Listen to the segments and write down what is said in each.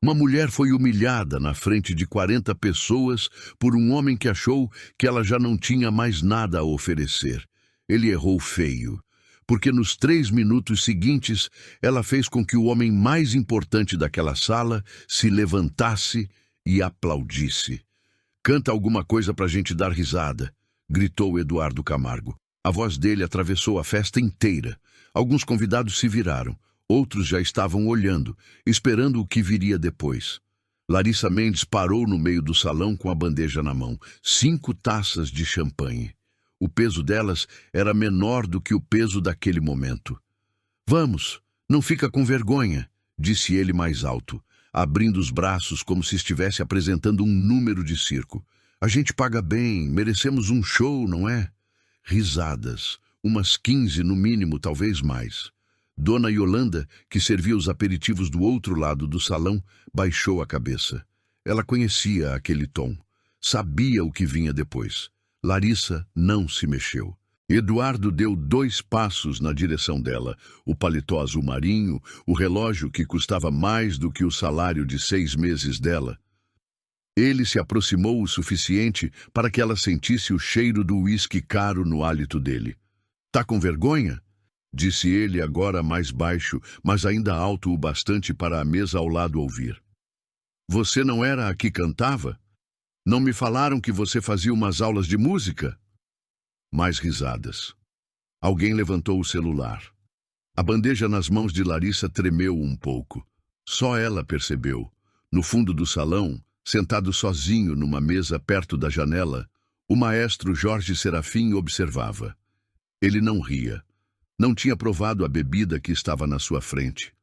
Uma mulher foi humilhada na frente de 40 pessoas por um homem que achou que ela já não tinha mais nada a oferecer. Ele errou feio, porque nos 3 minutos seguintes ela fez com que o homem mais importante daquela sala se levantasse e aplaudisse. "Canta alguma coisa pra gente dar risada", gritou Eduardo Camargo. A voz dele atravessou a festa inteira. Alguns convidados se viraram. Outros já estavam olhando, esperando o que viria depois. Larissa Mendes parou no meio do salão com a bandeja na mão. 5 taças de champanhe. O peso delas era menor do que o peso daquele momento. "Vamos, não fica com vergonha", disse ele mais alto, abrindo os braços como se estivesse apresentando um número de circo. "A gente paga bem, merecemos um show, não é?" Risadas, umas 15 no mínimo, talvez mais. Dona Yolanda, que servia os aperitivos do outro lado do salão, baixou a cabeça. Ela conhecia aquele tom. Sabia o que vinha depois. Larissa não se mexeu. Eduardo deu 2 passos na direção dela. O paletó azul marinho, o relógio que custava mais do que o salário de 6 meses dela. Ele se aproximou o suficiente para que ela sentisse o cheiro do uísque caro no hálito dele. "Tá com vergonha?", disse ele agora mais baixo, mas ainda alto o bastante para a mesa ao lado ouvir. "Você não era a que cantava? Não me falaram que você fazia umas aulas de música?" Mais risadas. Alguém levantou o celular. A bandeja nas mãos de Larissa tremeu um pouco. Só ela percebeu. No fundo do salão, sentado sozinho numa mesa perto da janela, o maestro Jorge Serafim observava. Ele não ria. Não tinha provado a bebida que estava na sua frente.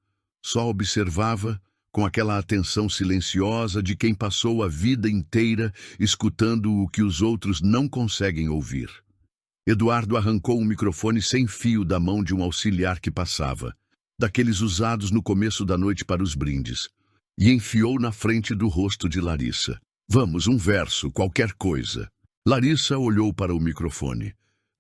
Só observava com aquela atenção silenciosa de quem passou a vida inteira escutando o que os outros não conseguem ouvir. Eduardo arrancou um microfone sem fio da mão de um auxiliar que passava, daqueles usados no começo da noite para os brindes, e enfiou na frente do rosto de Larissa. "Vamos, um verso, qualquer coisa." Larissa olhou para o microfone.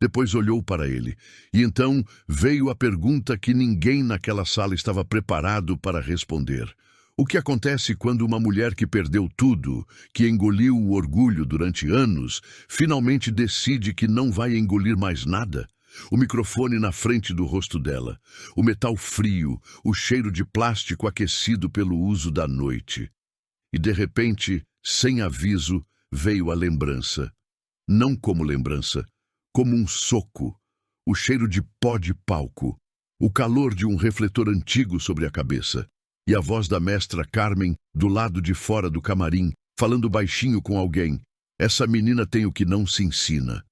Depois olhou para ele, e então veio a pergunta que ninguém naquela sala estava preparado para responder. O que acontece quando uma mulher que perdeu tudo, que engoliu o orgulho durante anos, finalmente decide que não vai engolir mais nada? O microfone na frente do rosto dela, o metal frio, o cheiro de plástico aquecido pelo uso da noite. E de repente, sem aviso, veio a lembrança. Não como lembrança, como um soco, o cheiro de pó de palco, o calor de um refletor antigo sobre a cabeça, e a voz da mestra Carmen do lado de fora do camarim, falando baixinho com alguém. "Essa menina tem o que não se ensina."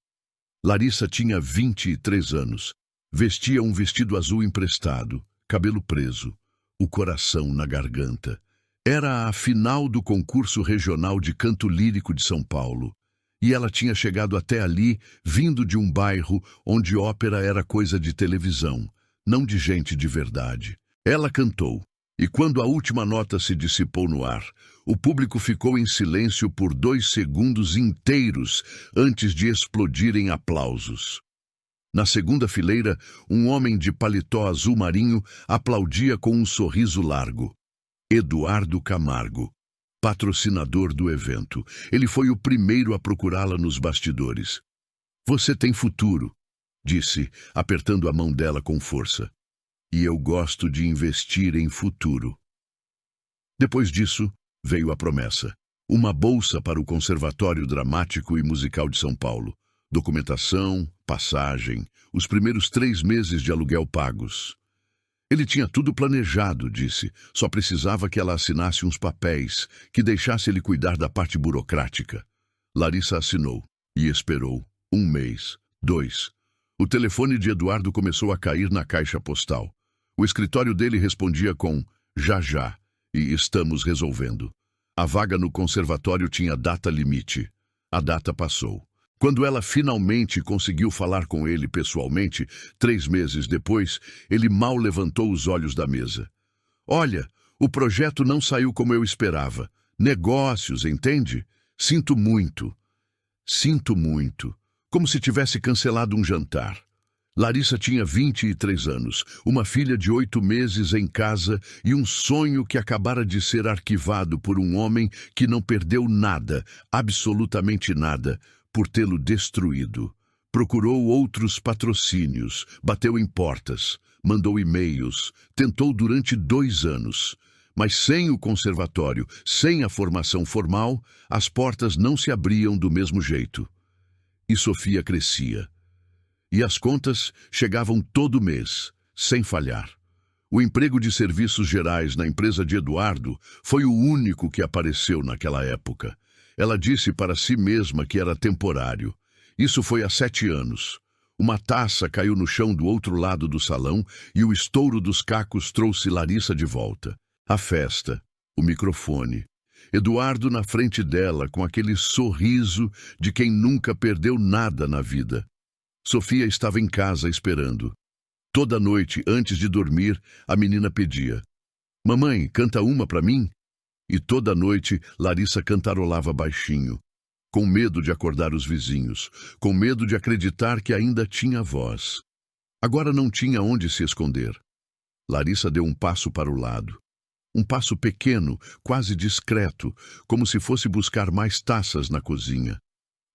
Larissa tinha 23 anos. Vestia um vestido azul emprestado, cabelo preso, o coração na garganta. Era a final do concurso regional de canto lírico de São Paulo. E ela tinha chegado até ali, vindo de um bairro onde ópera era coisa de televisão, não de gente de verdade. Ela cantou, e quando a última nota se dissipou no ar, o público ficou em silêncio por 2 segundos inteiros antes de explodir em aplausos. Na segunda fileira, um homem de paletó azul marinho aplaudia com um sorriso largo. Eduardo Camargo, patrocinador do evento. Ele foi o primeiro a procurá-la nos bastidores. "Você tem futuro", disse, apertando a mão dela com força. "E eu gosto de investir em futuro." Depois disso, veio a promessa. Uma bolsa para o Conservatório Dramático e Musical de São Paulo. Documentação, passagem, os primeiros 3 meses de aluguel pagos. Ele tinha tudo planejado, disse. Só precisava que ela assinasse uns papéis, que deixasse ele cuidar da parte burocrática. Larissa assinou e esperou. 1 mês, 2. O telefone de Eduardo começou a cair na caixa postal. O escritório dele respondia com "já já" e "estamos resolvendo". A vaga no conservatório tinha data limite. A data passou. Quando ela finalmente conseguiu falar com ele pessoalmente, 3 meses depois, ele mal levantou os olhos da mesa. "Olha, o projeto não saiu como eu esperava. Negócios, entende? Sinto muito." Sinto muito. Como se tivesse cancelado um jantar. Larissa tinha 23 anos, uma filha de 8 meses em casa e um sonho que acabara de ser arquivado por um homem que não perdeu nada, absolutamente nada, por tê-lo destruído. Procurou outros patrocínios, bateu em portas, mandou e-mails, tentou durante 2 anos. Mas sem o conservatório, sem a formação formal, as portas não se abriam do mesmo jeito. E Sofia crescia. E as contas chegavam todo mês, sem falhar. O emprego de serviços gerais na empresa de Eduardo foi o único que apareceu naquela época. Ela disse para si mesma que era temporário. Isso foi há 7 anos. Uma taça caiu no chão do outro lado do salão e o estouro dos cacos trouxe Larissa de volta. A festa, o microfone. Eduardo na frente dela com aquele sorriso de quem nunca perdeu nada na vida. Sofia estava em casa esperando. Toda noite, antes de dormir, a menina pedia: "Mamãe, canta uma para mim?" E toda noite, Larissa cantarolava baixinho, com medo de acordar os vizinhos, com medo de acreditar que ainda tinha voz. Agora não tinha onde se esconder. Larissa deu um passo para o lado. Um passo pequeno, quase discreto, como se fosse buscar mais taças na cozinha.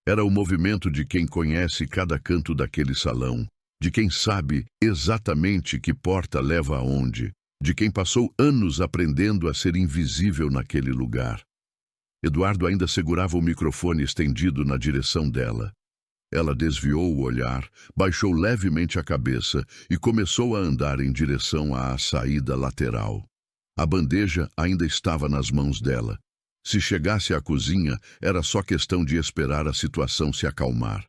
Era o movimento de quem conhece cada canto daquele salão, de quem sabe exatamente que porta leva aonde, de quem passou anos aprendendo a ser invisível naquele lugar. Eduardo ainda segurava o microfone estendido na direção dela. Ela desviou o olhar, baixou levemente a cabeça e começou a andar em direção à saída lateral. A bandeja ainda estava nas mãos dela. Se chegasse à cozinha, era só questão de esperar a situação se acalmar.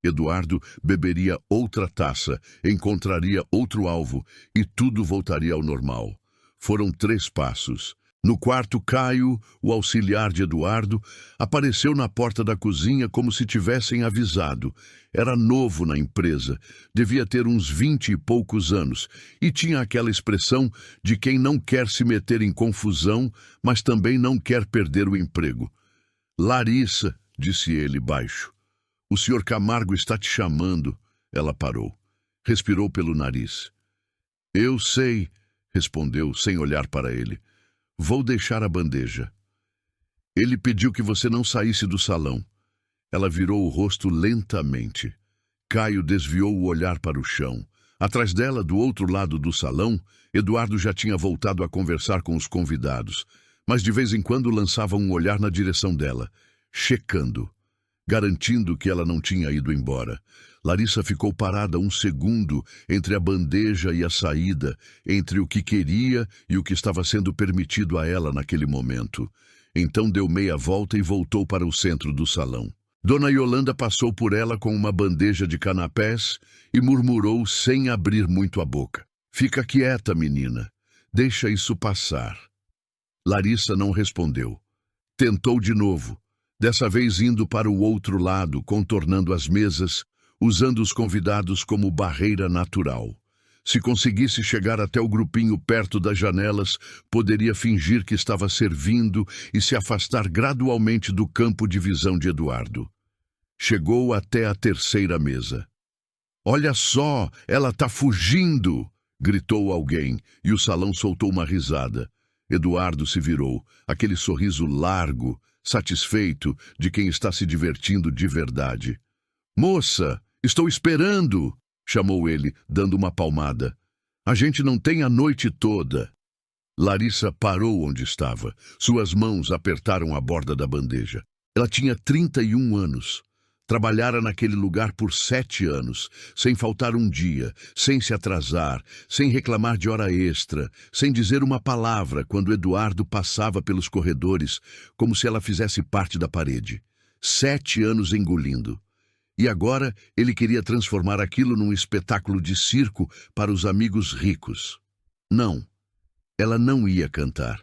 Eduardo beberia outra taça, encontraria outro alvo e tudo voltaria ao normal. Foram 3 passos. No quarto, Caio, o auxiliar de Eduardo, apareceu na porta da cozinha como se tivessem avisado. Era novo na empresa, devia ter uns 20 e poucos anos, e tinha aquela expressão de quem não quer se meter em confusão, mas também não quer perder o emprego. "Larissa", disse ele baixo, "o senhor Camargo está te chamando." Ela parou. Respirou pelo nariz. "Eu sei", respondeu, sem olhar para ele. "Vou deixar a bandeja." "Ele pediu que você não saísse do salão." Ela virou o rosto lentamente. Caio desviou o olhar para o chão. Atrás dela, do outro lado do salão, Eduardo já tinha voltado a conversar com os convidados, mas de vez em quando lançava um olhar na direção dela, checando, garantindo que ela não tinha ido embora. Larissa ficou parada um segundo entre a bandeja e a saída, entre o que queria e o que estava sendo permitido a ela naquele momento. Então deu meia volta e voltou para o centro do salão. Dona Yolanda passou por ela com uma bandeja de canapés e murmurou sem abrir muito a boca: "Fica quieta, menina. Deixa isso passar." Larissa não respondeu. Tentou de novo, dessa vez indo para o outro lado, contornando as mesas, usando os convidados como barreira natural. Se conseguisse chegar até o grupinho perto das janelas, poderia fingir que estava servindo e se afastar gradualmente do campo de visão de Eduardo. Chegou até a 3ª mesa. "Olha só, ela está fugindo!" gritou alguém, e o salão soltou uma risada. Eduardo se virou, aquele sorriso largo, satisfeito, de quem está se divertindo de verdade. "Moça, estou esperando!" chamou ele, dando uma palmada. "A gente não tem a noite toda." Larissa parou onde estava. Suas mãos apertaram a borda da bandeja. Ela tinha 31 anos. Trabalhara naquele lugar por 7 anos, sem faltar um dia, sem se atrasar, sem reclamar de hora extra, sem dizer uma palavra quando Eduardo passava pelos corredores, como se ela fizesse parte da parede. 7 anos engolindo. E agora ele queria transformar aquilo num espetáculo de circo para os amigos ricos. Não, ela não ia cantar.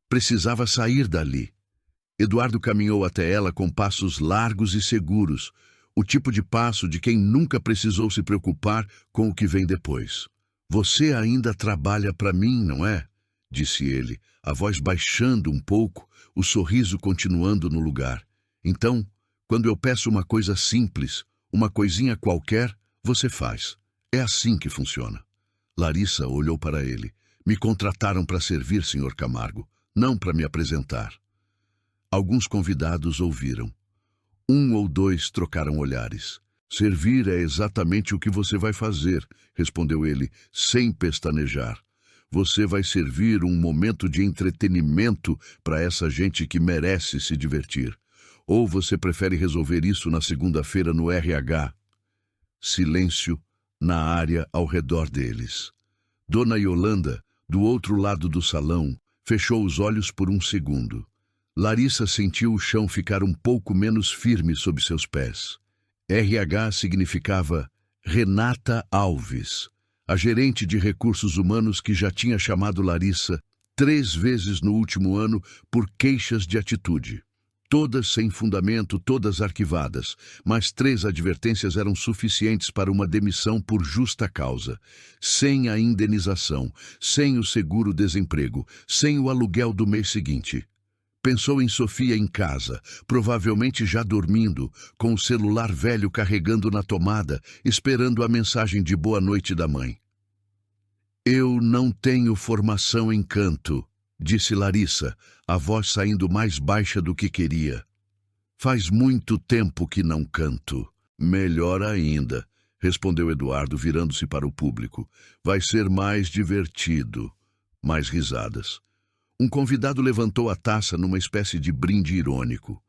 Precisava sair dali. Eduardo caminhou até ela com passos largos e seguros, o tipo de passo de quem nunca precisou se preocupar com o que vem depois. "Você ainda trabalha para mim, não é?" disse ele, a voz baixando um pouco, o sorriso continuando no lugar. "Então, quando eu peço uma coisa simples, uma coisinha qualquer, você faz. É assim que funciona. Larissa olhou para ele. Me contrataram para servir, Sr. Camargo, não para me apresentar. Alguns convidados ouviram. Um ou dois trocaram olhares. Servir é exatamente o que você vai fazer, respondeu ele, sem pestanejar. Você vai servir um momento de entretenimento para essa gente que merece se divertir. Ou você prefere resolver isso na segunda-feira no RH? Silêncio na área ao redor deles. Dona Yolanda, do outro lado do salão, fechou os olhos por um segundo. Larissa sentiu o chão ficar um pouco menos firme sob seus pés. RH significava Renata Alves, a gerente de recursos humanos que já tinha chamado Larissa 3 vezes no último ano por queixas de atitude. Todas sem fundamento, todas arquivadas, mas 3 advertências eram suficientes para uma demissão por justa causa, sem a indenização, sem o seguro-desemprego, sem o aluguel do mês seguinte. Pensou em Sofia em casa, provavelmente já dormindo, com o celular velho carregando na tomada, esperando a mensagem de boa noite da mãe. Eu não tenho formação em canto, disse Larissa, a voz saindo mais baixa do que queria. Faz muito tempo que não canto. Melhor ainda, respondeu Eduardo, virando-se para o público. Vai ser mais divertido. Mais risadas. Um convidado levantou a taça numa espécie de brinde irônico.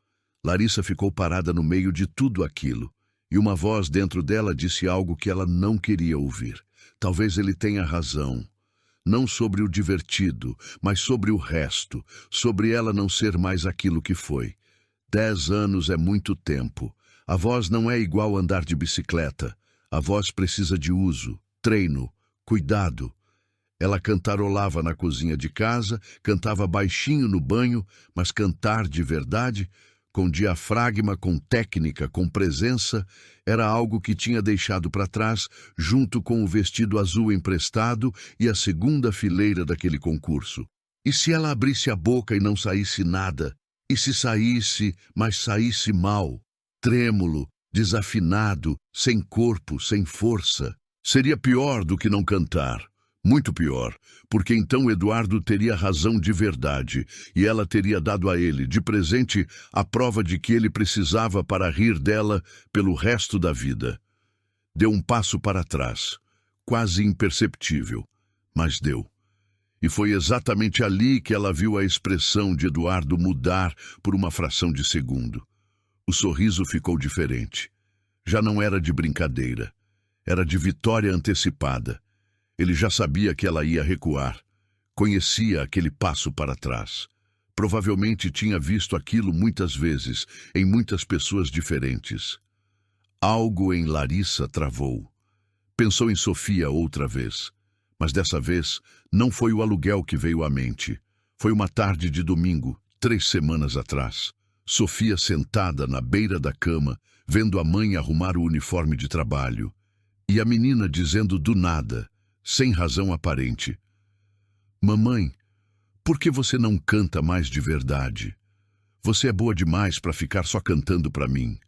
Larissa ficou parada no meio de tudo aquilo, e uma voz dentro dela disse algo que ela não queria ouvir. Talvez ele tenha razão. Não sobre o divertido, mas sobre o resto, sobre ela não ser mais aquilo que foi. 10 anos é muito tempo. A voz não é igual andar de bicicleta. A voz precisa de uso, treino, cuidado. Ela cantarolava na cozinha de casa, cantava baixinho no banho, mas cantar de verdade, com diafragma, com técnica, com presença, era algo que tinha deixado para trás, junto com o vestido azul emprestado e a segunda fileira daquele concurso. E se ela abrisse a boca e não saísse nada? E se saísse, mas saísse mal, trêmulo, desafinado, sem corpo, sem força? Seria pior do que não cantar. Muito pior, porque então Eduardo teria razão de verdade e ela teria dado a ele, de presente, a prova de que ele precisava para rir dela pelo resto da vida. Deu um passo para trás, quase imperceptível, mas deu. E foi exatamente ali que ela viu a expressão de Eduardo mudar por uma fração de segundo. O sorriso ficou diferente. Já não era de brincadeira, era de vitória antecipada. Ele já sabia que ela ia recuar. Conhecia aquele passo para trás. Provavelmente tinha visto aquilo muitas vezes, em muitas pessoas diferentes. Algo em Larissa travou. Pensou em Sofia outra vez. Mas dessa vez, não foi o aluguel que veio à mente. Foi uma tarde de domingo, 3 semanas atrás. Sofia sentada na beira da cama, vendo a mãe arrumar o uniforme de trabalho. E a menina dizendo do nada, sem razão aparente: Mamãe, por que você não canta mais de verdade? Você é boa demais para ficar só cantando para mim.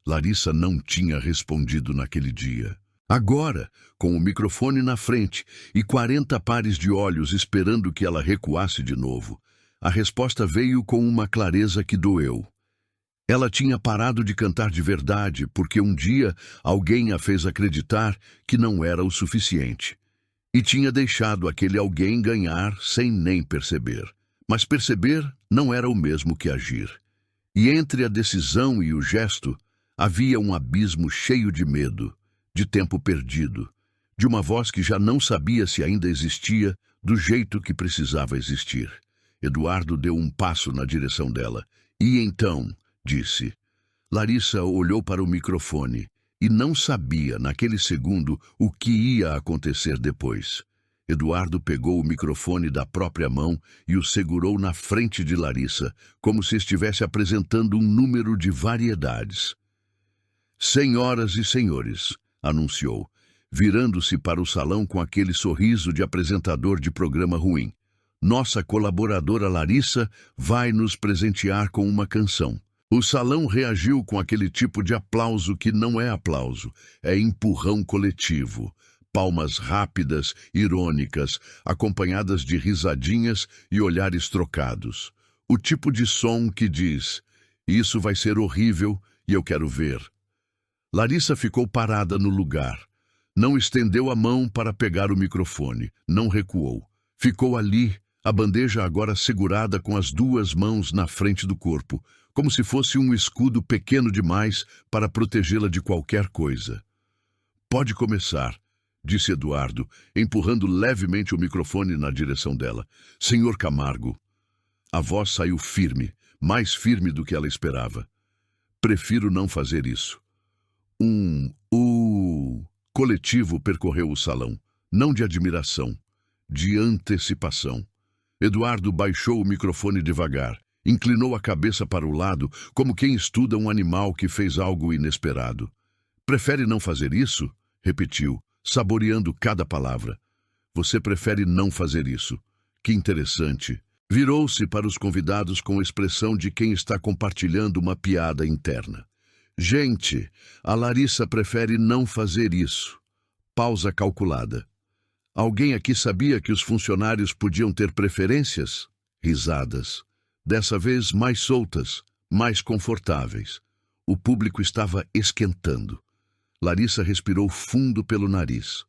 Larissa não tinha respondido naquele dia. Agora, com o microfone na frente e 40 pares de olhos esperando que ela recuasse de novo, a resposta veio com uma clareza que doeu. Ela tinha parado de cantar de verdade porque um dia alguém a fez acreditar que não era o suficiente. E tinha deixado aquele alguém ganhar sem nem perceber. Mas perceber não era o mesmo que agir. E entre a decisão e o gesto, havia um abismo cheio de medo, de tempo perdido, de uma voz que já não sabia se ainda existia do jeito que precisava existir. Eduardo deu um passo na direção dela. E então, disse. Larissa olhou para o microfone e não sabia, naquele segundo, o que ia acontecer depois. Eduardo pegou o microfone da própria mão e o segurou na frente de Larissa, como se estivesse apresentando um número de variedades. Senhoras e senhores, anunciou, virando-se para o salão com aquele sorriso de apresentador de programa ruim. Nossa colaboradora Larissa vai nos presentear com uma canção. O salão reagiu com aquele tipo de aplauso que não é aplauso, é empurrão coletivo. Palmas rápidas, irônicas, acompanhadas de risadinhas e olhares trocados. O tipo de som que diz: "Isso vai ser horrível e eu quero ver." Larissa ficou parada no lugar. Não estendeu a mão para pegar o microfone, não recuou. Ficou ali, a bandeja agora segurada com as duas mãos na frente do corpo, como se fosse um escudo pequeno demais para protegê-la de qualquer coisa. "Pode começar", disse Eduardo, empurrando levemente o microfone na direção dela. "Senhor Camargo." A voz saiu firme, mais firme do que ela esperava. "Prefiro não fazer isso." Coletivo percorreu o salão, não de admiração, de antecipação. Eduardo baixou o microfone devagar, inclinou a cabeça para o lado, como quem estuda um animal que fez algo inesperado. "Prefere não fazer isso?" repetiu, saboreando cada palavra. "Você prefere não fazer isso. Que interessante." Virou-se para os convidados com a expressão de quem está compartilhando uma piada interna. "Gente, a Larissa prefere não fazer isso." Pausa calculada. "Alguém aqui sabia que os funcionários podiam ter preferências?" Risadas. Dessa vez mais soltas, mais confortáveis. O público estava esquentando. Larissa respirou fundo pelo nariz.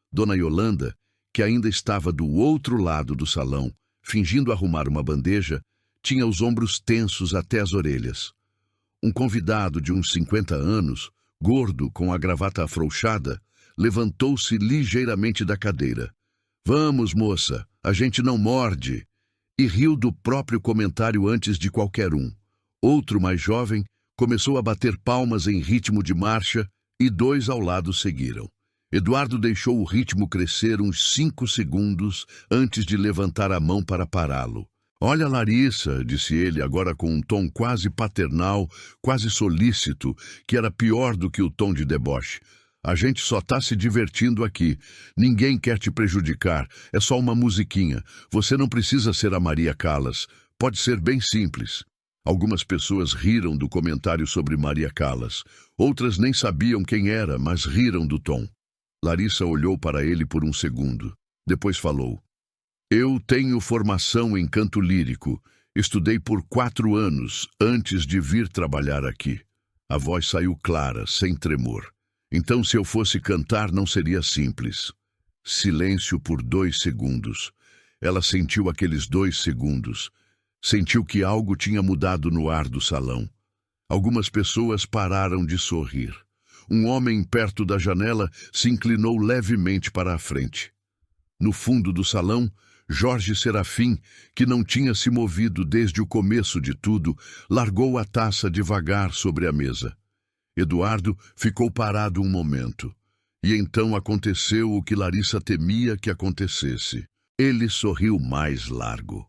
Dona Yolanda, que ainda estava do outro lado do salão, fingindo arrumar uma bandeja, tinha os ombros tensos até as orelhas. Um convidado de uns 50 anos, gordo, com a gravata afrouxada, levantou-se ligeiramente da cadeira. "Vamos, moça, a gente não morde." E riu do próprio comentário antes de qualquer um. Outro, mais jovem, começou a bater palmas em ritmo de marcha e dois ao lado seguiram. Eduardo deixou o ritmo crescer uns 5 segundos antes de levantar a mão para pará-lo. "Olha, Larissa", disse ele agora com um tom quase paternal, quase solícito, que era pior do que o tom de deboche. "A gente só está se divertindo aqui. Ninguém quer te prejudicar. É só uma musiquinha. Você não precisa ser a Maria Callas. Pode ser bem simples." Algumas pessoas riram do comentário sobre Maria Callas. Outras nem sabiam quem era, mas riram do tom. Larissa olhou para ele por um segundo. Depois falou: "Eu tenho formação em canto lírico. Estudei por 4 anos antes de vir trabalhar aqui." A voz saiu clara, sem tremor. "Então, se eu fosse cantar, não seria simples." Silêncio por 2 segundos. Ela sentiu aqueles 2 segundos. Sentiu que algo tinha mudado no ar do salão. Algumas pessoas pararam de sorrir. Um homem perto da janela se inclinou levemente para a frente. No fundo do salão, Jorge Serafim, que não tinha se movido desde o começo de tudo, largou a taça devagar sobre a mesa. Eduardo ficou parado um momento. E então aconteceu o que Larissa temia que acontecesse. Ele sorriu mais largo.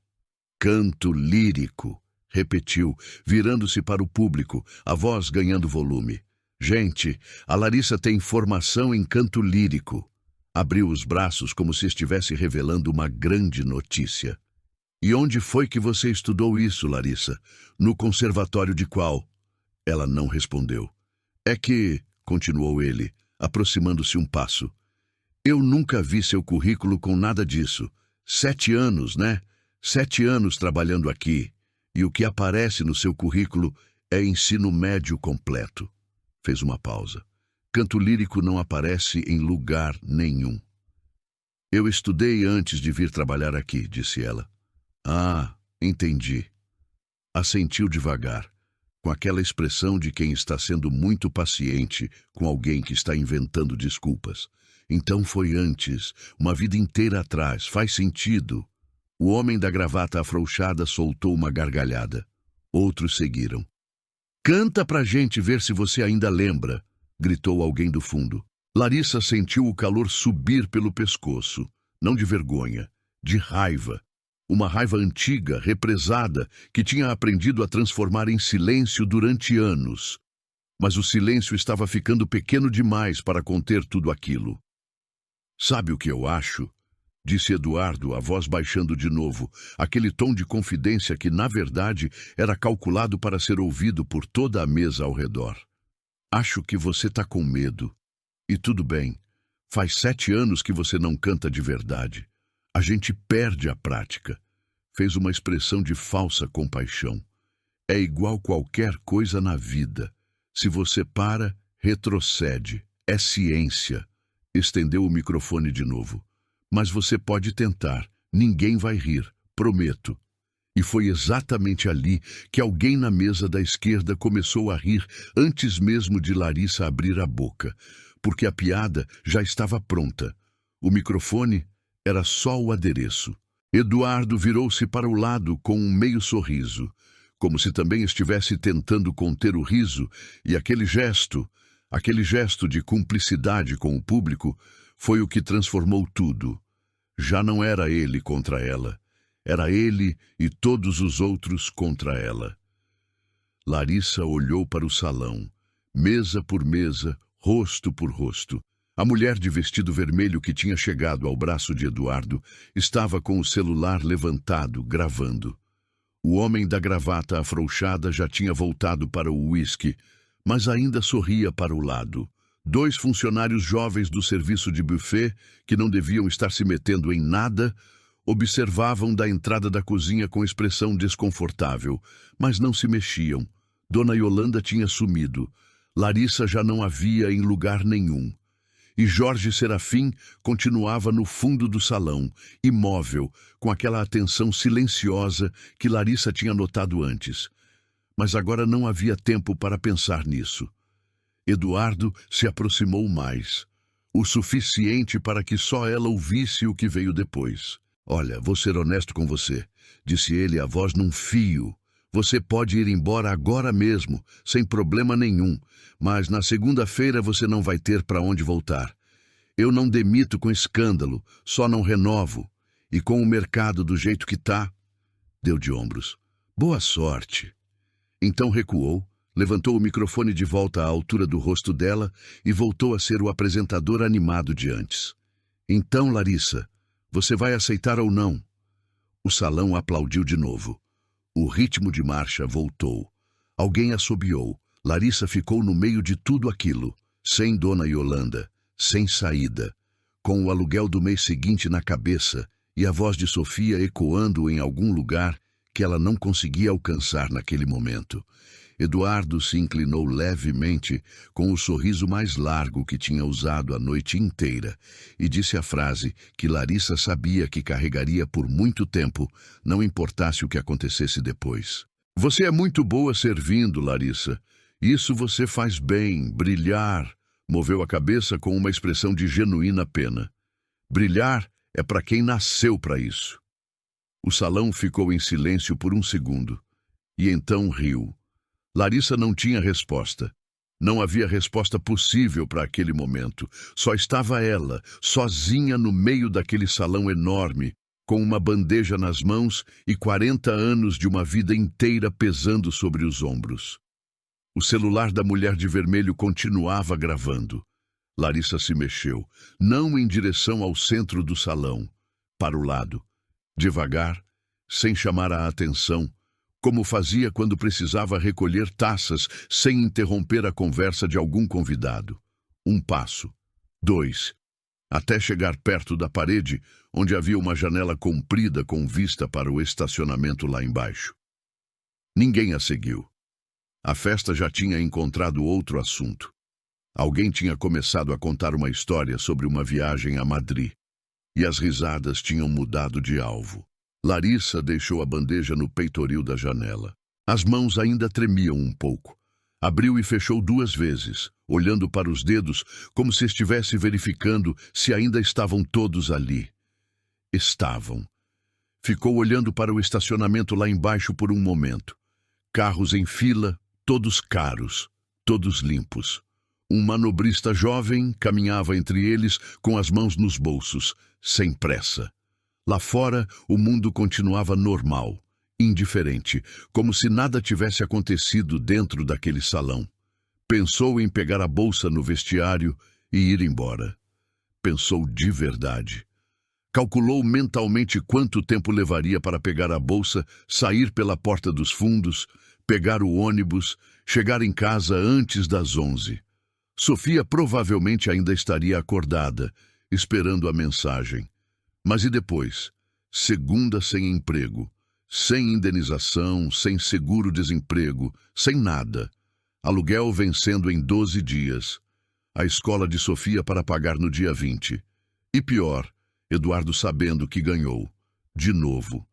"Canto lírico", repetiu, virando-se para o público, a voz ganhando volume. "Gente, a Larissa tem formação em canto lírico." Abriu os braços como se estivesse revelando uma grande notícia. "E onde foi que você estudou isso, Larissa? No conservatório de qual?" Ela não respondeu. "É que", continuou ele, aproximando-se um passo, "eu nunca vi seu currículo com nada disso. 7 anos, né? 7 anos trabalhando aqui. E o que aparece no seu currículo é ensino médio completo." Fez uma pausa. "Canto lírico não aparece em lugar nenhum." "Eu estudei antes de vir trabalhar aqui", disse ela. "Ah, entendi." Assentiu devagar, com aquela expressão de quem está sendo muito paciente com alguém que está inventando desculpas. "Então foi antes, uma vida inteira atrás, faz sentido." O homem da gravata afrouxada soltou uma gargalhada. Outros seguiram. "Canta pra gente ver se você ainda lembra", gritou alguém do fundo. Larissa sentiu o calor subir pelo pescoço, não de vergonha, de raiva. Uma raiva antiga, represada, que tinha aprendido a transformar em silêncio durante anos. Mas o silêncio estava ficando pequeno demais para conter tudo aquilo. "Sabe o que eu acho?" disse Eduardo, a voz baixando de novo, aquele tom de confidência que, na verdade, era calculado para ser ouvido por toda a mesa ao redor. Acho que você está com medo. E tudo bem. Faz 7 anos que você não canta de verdade. A gente perde a prática. Fez uma expressão de falsa compaixão. É igual qualquer coisa na vida. Se você para, retrocede. É ciência. Estendeu o microfone de novo. Mas você pode tentar. Ninguém vai rir. Prometo. E foi exatamente ali que alguém na mesa da esquerda começou a rir antes mesmo de Larissa abrir a boca, porque a piada já estava pronta. O microfone era só o adereço. Eduardo virou-se para o lado com um meio sorriso, como se também estivesse tentando conter o riso, e aquele gesto de cumplicidade com o público, foi o que transformou tudo. Já não era ele contra ela. Era ele e todos os outros contra ela. Larissa olhou para o salão, mesa por mesa, rosto por rosto. A mulher de vestido vermelho que tinha chegado ao braço de Eduardo estava com o celular levantado, gravando. O homem da gravata afrouxada já tinha voltado para o uísque, mas ainda sorria para o lado. 2 funcionários jovens do serviço de buffet, que não deviam estar se metendo em nada, observavam da entrada da cozinha com expressão desconfortável, mas não se mexiam. Dona Yolanda tinha sumido. Larissa já não havia em lugar nenhum. E Jorge Serafim continuava no fundo do salão, imóvel, com aquela atenção silenciosa que Larissa tinha notado antes. Mas agora não havia tempo para pensar nisso. Eduardo se aproximou mais, o suficiente para que só ela ouvisse o que veio depois. Olha, vou ser honesto com você, disse ele, a voz num fio. Você pode ir embora agora mesmo, sem problema nenhum, mas na segunda-feira você não vai ter para onde voltar. Eu não demito com escândalo, só não renovo. E com o mercado do jeito que tá, deu de ombros. Boa sorte. Então recuou, levantou o microfone de volta à altura do rosto dela e voltou a ser o apresentador animado de antes. Então, Larissa, você vai aceitar ou não? O salão aplaudiu de novo. O ritmo de marcha voltou. Alguém assobiou. Larissa ficou no meio de tudo aquilo, sem Dona Yolanda, sem saída, com o aluguel do mês seguinte na cabeça e a voz de Sofia ecoando em algum lugar que ela não conseguia alcançar naquele momento. Eduardo se inclinou levemente, com o sorriso mais largo que tinha usado a noite inteira, e disse a frase que Larissa sabia que carregaria por muito tempo, não importasse o que acontecesse depois. Você é muito boa servindo, Larissa. Isso você faz bem, brilhar. Moveu a cabeça com uma expressão de genuína pena. Brilhar é para quem nasceu para isso. O salão ficou em silêncio por um segundo, e então riu. Larissa não tinha resposta. Não havia resposta possível para aquele momento. Só estava ela, sozinha no meio daquele salão enorme, com uma bandeja nas mãos e 40 anos de uma vida inteira pesando sobre os ombros. O celular da mulher de vermelho continuava gravando. Larissa se mexeu, não em direção ao centro do salão, para o lado, devagar, sem chamar a atenção, como fazia quando precisava recolher taças sem interromper a conversa de algum convidado. 1 passo, 2, até chegar perto da parede, onde havia uma janela comprida com vista para o estacionamento lá embaixo. Ninguém a seguiu. A festa já tinha encontrado outro assunto. Alguém tinha começado a contar uma história sobre uma viagem a Madrid, e as risadas tinham mudado de alvo. Larissa deixou a bandeja no peitoril da janela. As mãos ainda tremiam um pouco. Abriu e fechou 2 vezes, olhando para os dedos como se estivesse verificando se ainda estavam todos ali. Estavam. Ficou olhando para o estacionamento lá embaixo por um momento. Carros em fila, todos caros, todos limpos. Um manobrista jovem caminhava entre eles com as mãos nos bolsos, sem pressa. Lá fora, o mundo continuava normal, indiferente, como se nada tivesse acontecido dentro daquele salão. Pensou em pegar a bolsa no vestiário e ir embora. Pensou de verdade. Calculou mentalmente quanto tempo levaria para pegar a bolsa, sair pela porta dos fundos, pegar o ônibus, chegar em casa antes das 11. Sofia provavelmente ainda estaria acordada, esperando a mensagem. Mas e depois? Segunda sem emprego, sem indenização, sem seguro-desemprego, sem nada. Aluguel vencendo em 12 dias. A escola de Sofia para pagar no dia 20. E pior, Eduardo sabendo que ganhou. De novo.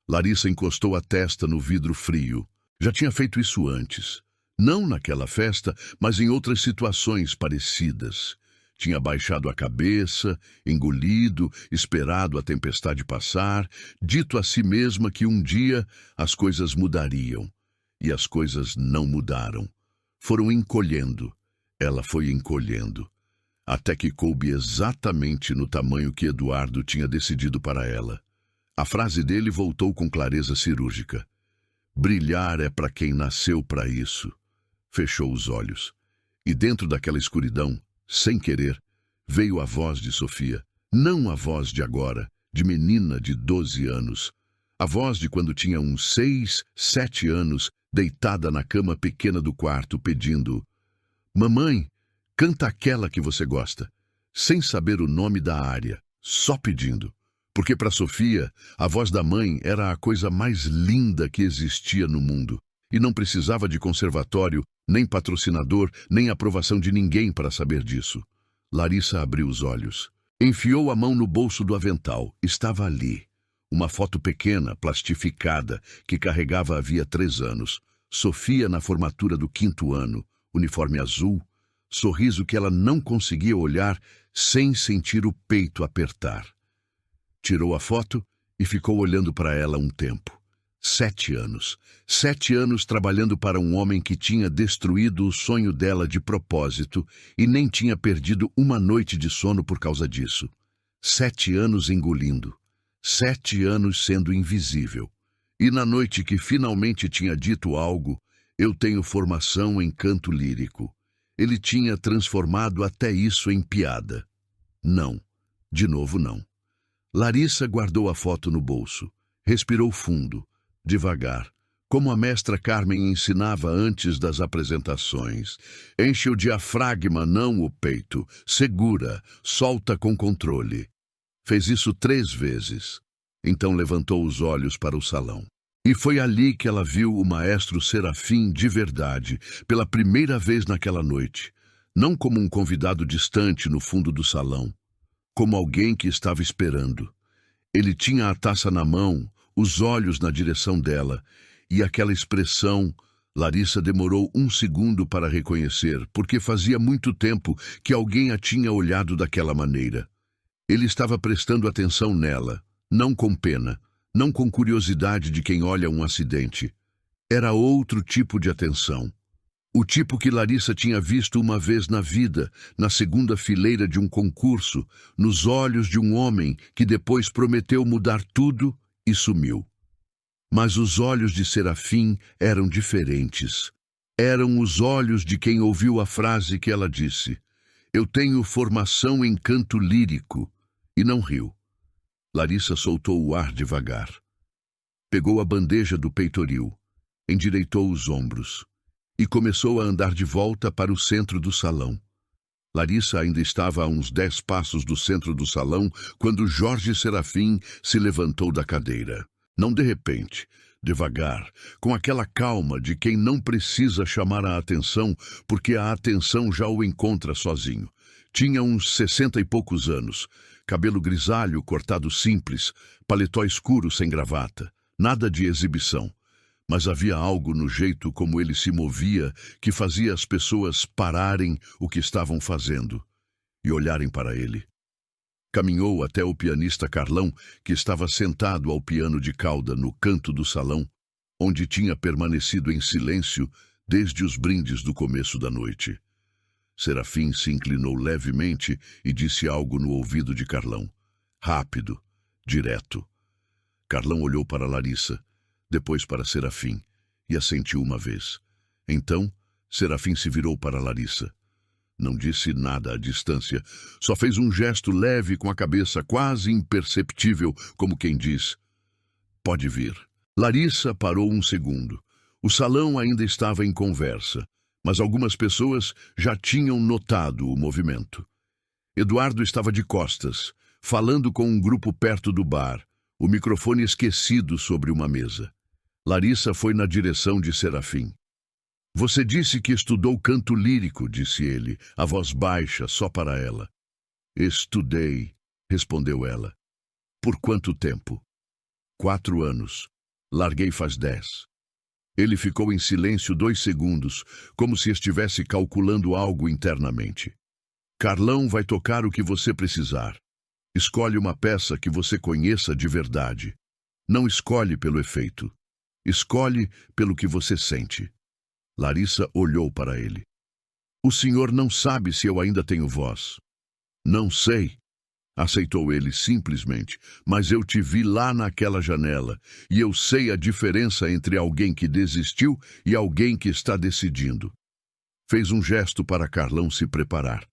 Larissa encostou a testa no vidro frio. Já tinha feito isso antes. Não naquela festa, mas em outras situações parecidas. Tinha baixado a cabeça, engolido, esperado a tempestade passar, dito a si mesma que um dia as coisas mudariam. E as coisas não mudaram. Foram encolhendo. Ela foi encolhendo. Até que coube exatamente no tamanho que Eduardo tinha decidido para ela. A frase dele voltou com clareza cirúrgica. Brilhar é para quem nasceu para isso. Fechou os olhos. E dentro daquela escuridão, sem querer, veio a voz de Sofia. Não a voz de agora, de menina de 12 anos. A voz de quando tinha uns 6, 7 anos, deitada na cama pequena do quarto, pedindo: "Mamãe, canta aquela que você gosta", sem saber o nome da área, só pedindo. Porque para Sofia, a voz da mãe era a coisa mais linda que existia no mundo. E não precisava de conservatório, nem patrocinador, nem aprovação de ninguém para saber disso. Larissa abriu os olhos. Enfiou a mão no bolso do avental. Estava ali. Uma foto pequena, plastificada, que carregava havia 3 anos. Sofia na formatura do 5º ano, uniforme azul, sorriso que ela não conseguia olhar sem sentir o peito apertar. Tirou a foto e ficou olhando para ela um tempo. 7 anos. 7 anos trabalhando para um homem que tinha destruído o sonho dela de propósito e nem tinha perdido uma noite de sono por causa disso. 7 anos engolindo. 7 anos sendo invisível. E na noite que finalmente tinha dito algo, "Eu tenho formação em canto lírico", ele tinha transformado até isso em piada. Não. De novo não. Larissa guardou a foto no bolso. Respirou fundo, devagar, como a mestra Carmen ensinava antes das apresentações. Enche o diafragma, não o peito. Segura, solta com controle. Fez isso 3 vezes. Então levantou os olhos para o salão. E foi ali que ela viu o maestro Serafim de verdade, pela primeira vez naquela noite. Não como um convidado distante no fundo do salão, como alguém que estava esperando. Ele tinha a taça na mão, os olhos na direção dela, e aquela expressão, Larissa demorou 1 segundo para reconhecer, porque fazia muito tempo que alguém a tinha olhado daquela maneira. Ele estava prestando atenção nela, não com pena, não com curiosidade de quem olha um acidente. Era outro tipo de atenção. O tipo que Larissa tinha visto uma vez na vida, na segunda fileira de um concurso, nos olhos de um homem que depois prometeu mudar tudo e sumiu. Mas os olhos de Serafim eram diferentes. Eram os olhos de quem ouviu a frase que ela disse: "Eu tenho formação em canto lírico", e não riu. Larissa soltou o ar devagar. Pegou a bandeja do peitoril, endireitou os ombros e começou a andar de volta para o centro do salão. Larissa ainda estava a uns 10 passos do centro do salão quando Jorge Serafim se levantou da cadeira. Não de repente, devagar, com aquela calma de quem não precisa chamar a atenção porque a atenção já o encontra sozinho. Tinha uns 60 e poucos anos, cabelo grisalho cortado simples, paletó escuro sem gravata, nada de exibição. Mas havia algo no jeito como ele se movia que fazia as pessoas pararem o que estavam fazendo e olharem para ele. Caminhou até o pianista Carlão, que estava sentado ao piano de cauda no canto do salão, onde tinha permanecido em silêncio desde os brindes do começo da noite. Serafim se inclinou levemente e disse algo no ouvido de Carlão. Rápido, direto. Carlão olhou para Larissa, depois para Serafim, e assentiu uma vez. Então, Serafim se virou para Larissa. Não disse nada à distância, só fez um gesto leve com a cabeça, quase imperceptível, como quem diz: pode vir. Larissa parou um segundo. O salão ainda estava em conversa, mas algumas pessoas já tinham notado o movimento. Eduardo estava de costas, falando com um grupo perto do bar, o microfone esquecido sobre uma mesa. Larissa foi na direção de Serafim. Você disse que estudou canto lírico, disse ele, a voz baixa, só para ela. Estudei, respondeu ela. Por quanto tempo? 4 anos. Larguei faz 10. Ele ficou em silêncio 2 segundos, como se estivesse calculando algo internamente. Carlão vai tocar o que você precisar. Escolhe uma peça que você conheça de verdade. Não escolhe pelo efeito. Escolhe pelo que você sente. Larissa olhou para ele. O senhor não sabe se eu ainda tenho voz. Não sei, aceitou ele simplesmente, mas eu te vi lá naquela janela e eu sei a diferença entre alguém que desistiu e alguém que está decidindo. Fez um gesto para Carlão se preparar.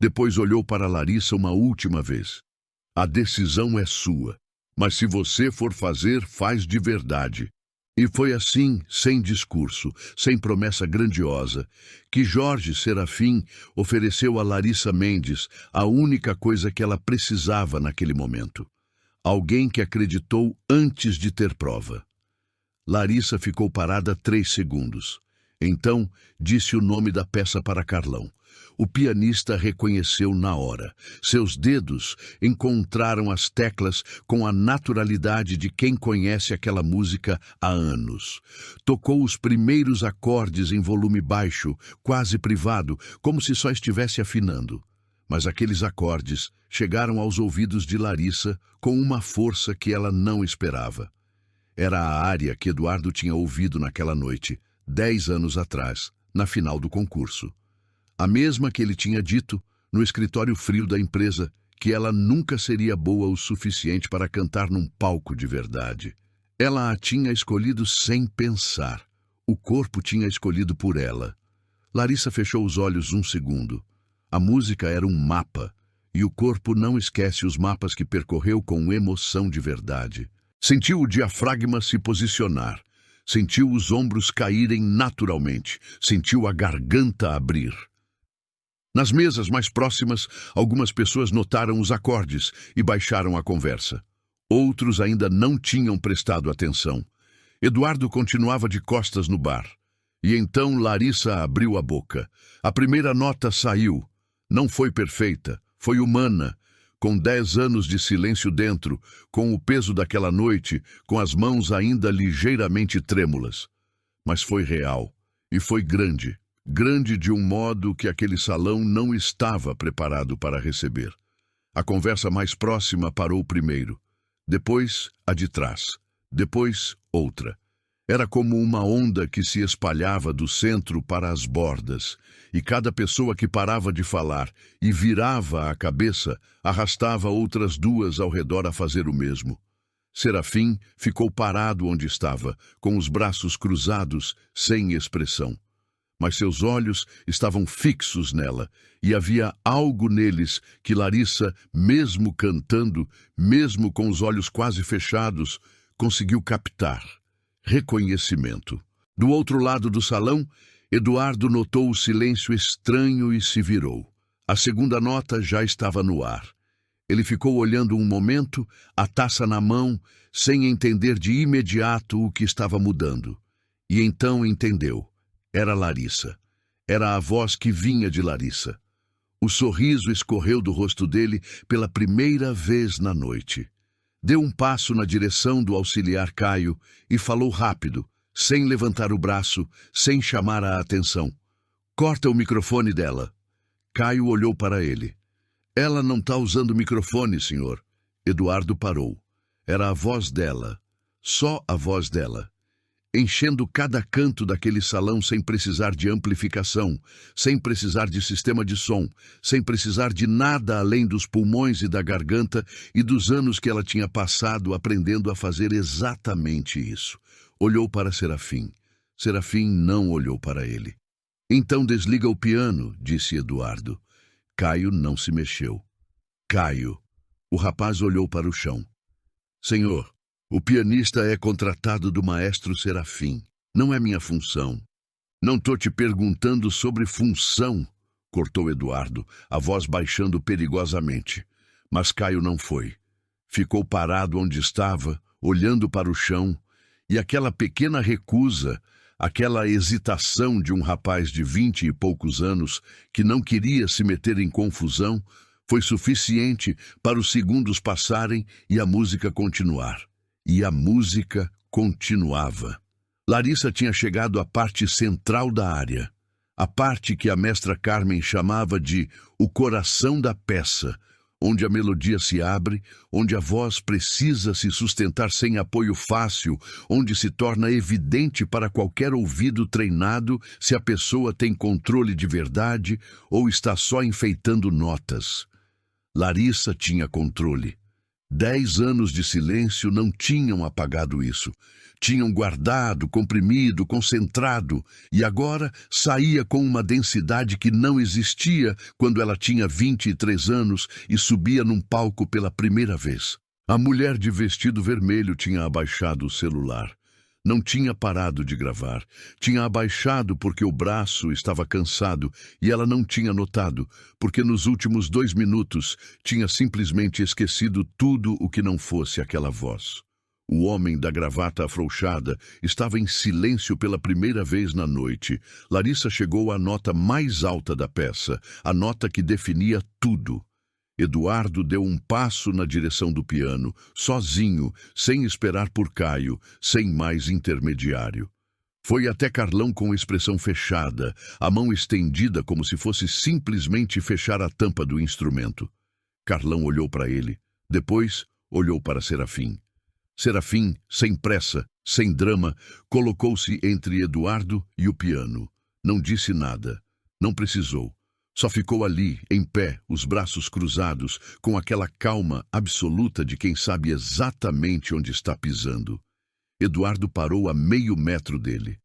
Depois olhou para Larissa uma última vez. A decisão é sua, mas se você for fazer, faz de verdade. E foi assim, sem discurso, sem promessa grandiosa, que Jorge Serafim ofereceu a Larissa Mendes a única coisa que ela precisava naquele momento. Alguém que acreditou antes de ter prova. Larissa ficou parada 3 segundos. Então, disse o nome da peça para Carlão. O pianista reconheceu na hora. Seus dedos encontraram as teclas com a naturalidade de quem conhece aquela música há anos. Tocou os primeiros acordes em volume baixo, quase privado, como se só estivesse afinando. Mas aqueles acordes chegaram aos ouvidos de Larissa com uma força que ela não esperava. Era a área que Eduardo tinha ouvido naquela noite, 10 anos atrás, na final do concurso. A mesma que ele tinha dito, no escritório frio da empresa, que ela nunca seria boa o suficiente para cantar num palco de verdade. Ela a tinha escolhido sem pensar. O corpo tinha escolhido por ela. Larissa fechou os olhos 1 segundo. A música era um mapa, e o corpo não esquece os mapas que percorreu com emoção de verdade. Sentiu o diafragma se posicionar. Sentiu os ombros caírem naturalmente. Sentiu a garganta abrir. Nas mesas mais próximas, algumas pessoas notaram os acordes e baixaram a conversa. Outros ainda não tinham prestado atenção. Eduardo continuava de costas no bar. E então Larissa abriu a boca. A primeira nota saiu. Não foi perfeita, foi humana. Com 10 anos de silêncio dentro, com o peso daquela noite, com as mãos ainda ligeiramente trêmulas. Mas foi real. E foi grande. Grande de um modo que aquele salão não estava preparado para receber. A conversa mais próxima parou primeiro, depois a de trás, depois outra. Era como uma onda que se espalhava do centro para as bordas, e cada pessoa que parava de falar e virava a cabeça arrastava outras 2 ao redor a fazer o mesmo. Serafim ficou parado onde estava, com os braços cruzados, sem expressão. Mas seus olhos estavam fixos nela, e havia algo neles que Larissa, mesmo cantando, mesmo com os olhos quase fechados, conseguiu captar. Reconhecimento. Do outro lado do salão, Eduardo notou o silêncio estranho e se virou. A segunda nota já estava no ar. Ele ficou olhando um momento, a taça na mão, sem entender de imediato o que estava mudando. E então entendeu. Era Larissa. Era a voz que vinha de Larissa. O sorriso escorreu do rosto dele pela primeira vez na noite. Deu um passo na direção do auxiliar Caio e falou rápido, sem levantar o braço, sem chamar a atenção. Corta o microfone dela. Caio olhou para ele. Ela não está usando o microfone, senhor. Eduardo parou. Era a voz dela. Só a voz dela. Enchendo cada canto daquele salão sem precisar de amplificação, sem precisar de sistema de som, sem precisar de nada além dos pulmões e da garganta e dos anos que ela tinha passado aprendendo a fazer exatamente isso. Olhou para Serafim. Serafim não olhou para ele. Então desliga o piano, disse Eduardo. Caio não se mexeu. Caio. O rapaz olhou para o chão. Senhor, o pianista é contratado do maestro Serafim. Não é minha função. Não tô te perguntando sobre função, cortou Eduardo, a voz baixando perigosamente. Mas Caio não foi. Ficou parado onde estava, olhando para o chão, e aquela pequena recusa, aquela hesitação de um rapaz de 20 e poucos anos que não queria se meter em confusão, foi suficiente para os segundos passarem e a música continuar. E a música continuava. Larissa tinha chegado à parte central da área, a parte que a mestra Carmen chamava de o coração da peça, onde a melodia se abre, onde a voz precisa se sustentar sem apoio fácil, onde se torna evidente para qualquer ouvido treinado se a pessoa tem controle de verdade ou está só enfeitando notas. Larissa tinha controle. 10 anos de silêncio não tinham apagado isso. Tinham guardado, comprimido, concentrado, e agora saía com uma densidade que não existia quando ela tinha 23 anos e subia num palco pela primeira vez. A mulher de vestido vermelho tinha abaixado o celular. Não tinha parado de gravar. Tinha abaixado porque o braço estava cansado e ela não tinha notado, porque nos últimos 2 minutos tinha simplesmente esquecido tudo o que não fosse aquela voz. O homem da gravata afrouxada estava em silêncio pela primeira vez na noite. Larissa chegou à nota mais alta da peça, a nota que definia tudo. Eduardo deu um passo na direção do piano, sozinho, sem esperar por Caio, sem mais intermediário. Foi até Carlão com expressão fechada, a mão estendida como se fosse simplesmente fechar a tampa do instrumento. Carlão olhou para ele, depois olhou para Serafim. Serafim, sem pressa, sem drama, colocou-se entre Eduardo e o piano. Não disse nada. Não precisou. Só ficou ali, em pé, os braços cruzados, com aquela calma absoluta de quem sabe exatamente onde está pisando. Eduardo parou a meio metro dele.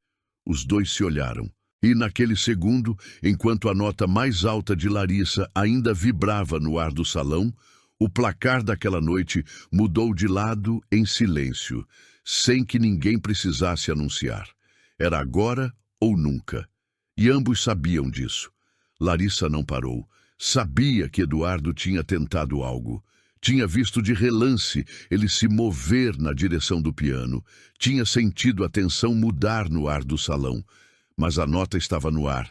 Os dois se olharam. E naquele segundo, enquanto a nota mais alta de Larissa ainda vibrava no ar do salão, o placar daquela noite mudou de lado em silêncio, sem que ninguém precisasse anunciar. Era agora ou nunca. E ambos sabiam disso. Larissa não parou. Sabia que Eduardo tinha tentado algo. Tinha visto de relance ele se mover na direção do piano. Tinha sentido a tensão mudar no ar do salão. Mas a nota estava no ar.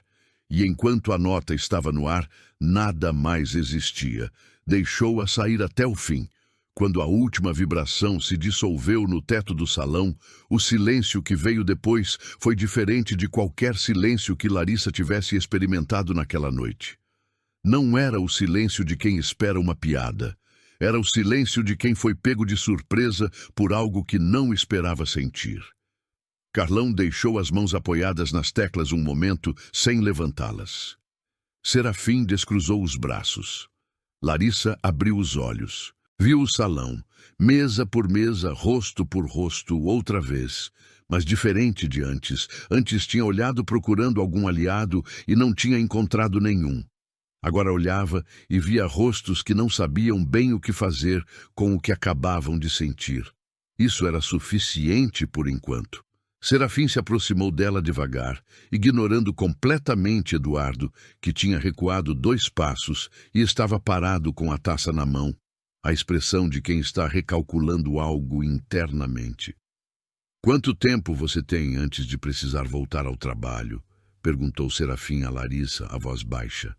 E enquanto a nota estava no ar, nada mais existia. Deixou-a sair até o fim. Quando a última vibração se dissolveu no teto do salão, o silêncio que veio depois foi diferente de qualquer silêncio que Larissa tivesse experimentado naquela noite. Não era o silêncio de quem espera uma piada. Era o silêncio de quem foi pego de surpresa por algo que não esperava sentir. Carlão deixou as mãos apoiadas nas teclas um momento, sem levantá-las. Serafim descruzou os braços. Larissa abriu os olhos. Viu o salão, mesa por mesa, rosto por rosto, outra vez, mas diferente de antes. Antes tinha olhado procurando algum aliado e não tinha encontrado nenhum. Agora olhava e via rostos que não sabiam bem o que fazer com o que acabavam de sentir. Isso era suficiente por enquanto. Serafim se aproximou dela devagar, ignorando completamente Eduardo, que tinha recuado 2 passos e estava parado com a taça na mão. A expressão de quem está recalculando algo internamente. Quanto tempo você tem antes de precisar voltar ao trabalho? Perguntou Serafim a Larissa, a voz baixa.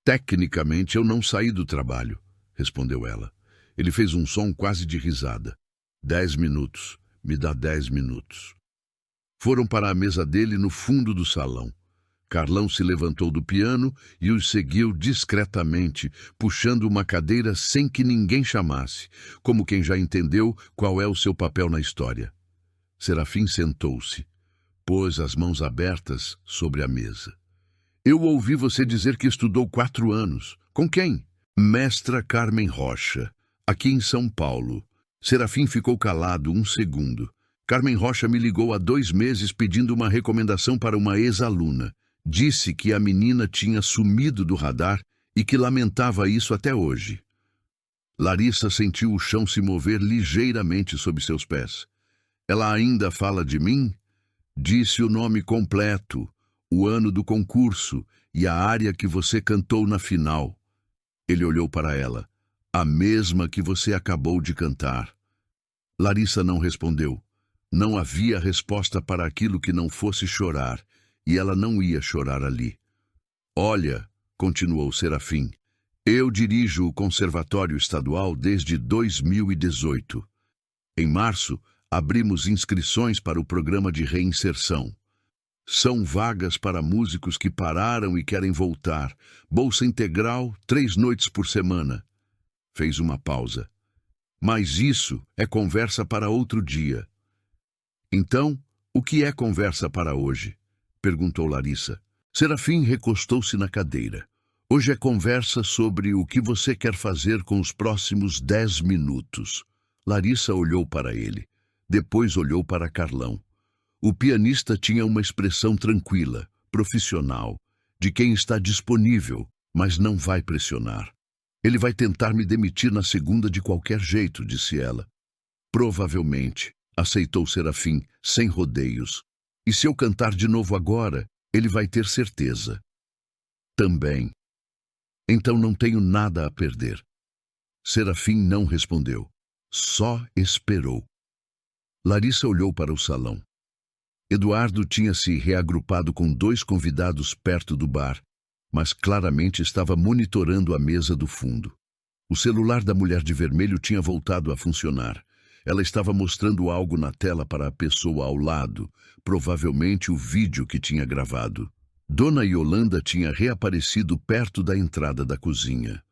Tecnicamente eu não saí do trabalho, respondeu ela. Ele fez um som quase de risada. 10 minutos. Me dá 10 minutos. Foram para a mesa dele no fundo do salão. Carlão se levantou do piano e os seguiu discretamente, puxando uma cadeira sem que ninguém chamasse, como quem já entendeu qual é o seu papel na história. Serafim sentou-se, pôs as mãos abertas sobre a mesa. Eu ouvi você dizer que estudou 4 anos. Com quem? Mestra Carmen Rocha, aqui em São Paulo. Serafim ficou calado um segundo. Carmen Rocha me ligou há 2 meses pedindo uma recomendação para uma ex-aluna. Disse que a menina tinha sumido do radar e que lamentava isso até hoje. Larissa sentiu o chão se mover ligeiramente sob seus pés. Ela ainda fala de mim? Disse o nome completo, o ano do concurso e a área que você cantou na final. Ele olhou para ela. A mesma que você acabou de cantar. Larissa não respondeu. Não havia resposta para aquilo que não fosse chorar, e ela não ia chorar ali. Olha, continuou Serafim, eu dirijo o Conservatório Estadual desde 2018. Em março, abrimos inscrições para o programa de reinserção. São vagas para músicos que pararam e querem voltar. Bolsa integral, 3 noites por semana. Fez uma pausa. Mas isso é conversa para outro dia. Então, o que é conversa para hoje? Perguntou Larissa. Serafim recostou-se na cadeira. Hoje é conversa sobre o que você quer fazer com os próximos 10 minutos. Larissa olhou para ele. Depois olhou para Carlão. O pianista tinha uma expressão tranquila, profissional, de quem está disponível, mas não vai pressionar. Ele vai tentar me demitir na segunda de qualquer jeito, disse ela. Provavelmente, aceitou Serafim, sem rodeios. E se eu cantar de novo agora, ele vai ter certeza. Também. Então não tenho nada a perder. Serafim não respondeu. Só esperou. Larissa olhou para o salão. Eduardo tinha se reagrupado com 2 convidados perto do bar, mas claramente estava monitorando a mesa do fundo. O celular da mulher de vermelho tinha voltado a funcionar. Ela estava mostrando algo na tela para a pessoa ao lado, provavelmente o vídeo que tinha gravado. Dona Yolanda tinha reaparecido perto da entrada da cozinha.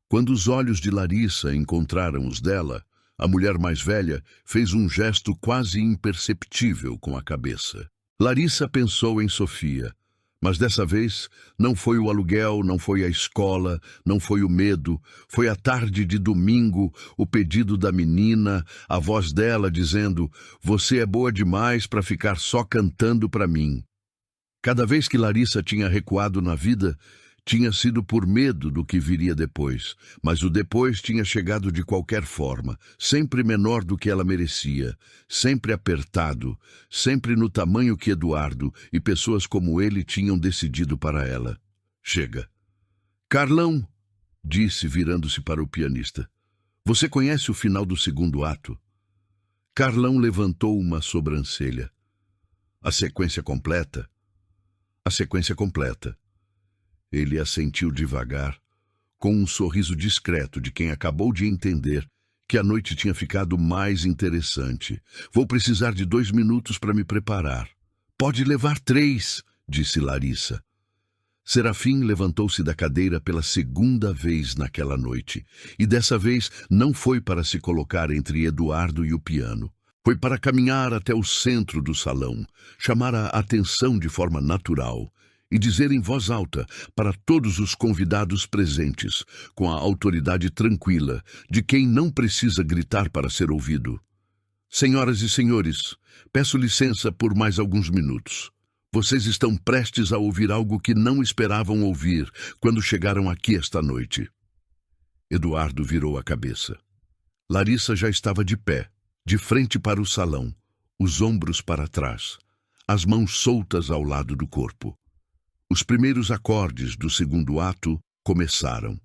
Quando os olhos de Larissa encontraram os dela, a mulher mais velha fez um gesto quase imperceptível com a cabeça. Larissa pensou em Sofia, mas dessa vez não foi o aluguel, não foi a escola, não foi o medo, foi a tarde de domingo, o pedido da menina, a voz dela dizendo: "Você é boa demais para ficar só cantando para mim." Cada vez que Larissa tinha recuado na vida, tinha sido por medo do que viria depois, mas o depois tinha chegado de qualquer forma, sempre menor do que ela merecia, sempre apertado, sempre no tamanho que Eduardo e pessoas como ele tinham decidido para ela. Chega. Carlão, disse virando-se para o pianista, você conhece o final do 2º ato? Carlão levantou uma sobrancelha. A sequência completa? A sequência completa. Ele assentiu devagar, com um sorriso discreto de quem acabou de entender que a noite tinha ficado mais interessante. Vou precisar de 2 minutos para me preparar. Pode levar 3, disse Larissa. Serafim levantou-se da cadeira pela 2ª vez naquela noite, e dessa vez não foi para se colocar entre Eduardo e o piano. Foi para caminhar até o centro do salão, chamar a atenção de forma natural, e dizer em voz alta para todos os convidados presentes, com a autoridade tranquila de quem não precisa gritar para ser ouvido. Senhoras e senhores, peço licença por mais alguns minutos. Vocês estão prestes a ouvir algo que não esperavam ouvir quando chegaram aqui esta noite. Eduardo virou a cabeça. Larissa já estava de pé, de frente para o salão, os ombros para trás, as mãos soltas ao lado do corpo. Os primeiros acordes do 2º ato começaram.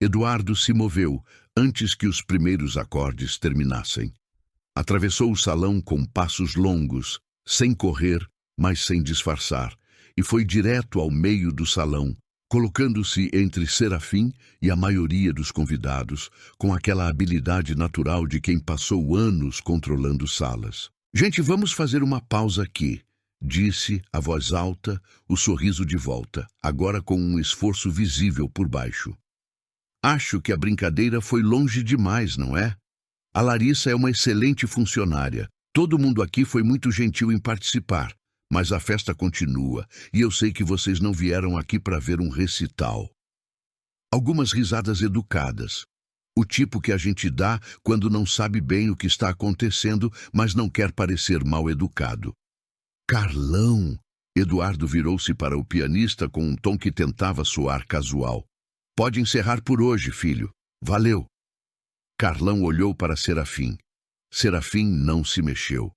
Eduardo se moveu antes que os primeiros acordes terminassem. Atravessou o salão com passos longos, sem correr, mas sem disfarçar, e foi direto ao meio do salão, colocando-se entre Serafim e a maioria dos convidados, com aquela habilidade natural de quem passou anos controlando salas. Gente, vamos fazer uma pausa aqui, disse, a voz alta, o sorriso de volta, agora com um esforço visível por baixo. Acho que a brincadeira foi longe demais, não é? A Larissa é uma excelente funcionária. Todo mundo aqui foi muito gentil em participar, mas a festa continua, e eu sei que vocês não vieram aqui para ver um recital. Algumas risadas educadas. O tipo que a gente dá quando não sabe bem o que está acontecendo, mas não quer parecer mal educado. Carlão! Eduardo virou-se para o pianista com um tom que tentava soar casual. Pode encerrar por hoje, filho. Valeu. Carlão olhou para Serafim. Serafim não se mexeu.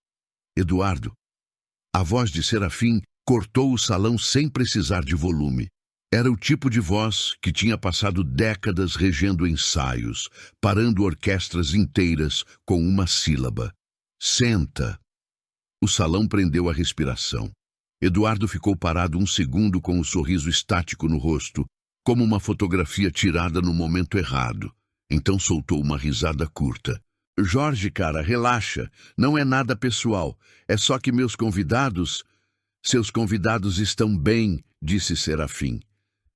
Eduardo. A voz de Serafim cortou o salão sem precisar de volume. Era o tipo de voz que tinha passado décadas regendo ensaios, parando orquestras inteiras com uma sílaba. Senta. O salão prendeu a respiração. Eduardo ficou parado um segundo com o sorriso estático no rosto, como uma fotografia tirada no momento errado. Então soltou uma risada curta. Jorge, cara, relaxa. Não é nada pessoal. É só que meus convidados... Seus convidados estão bem, disse Serafim.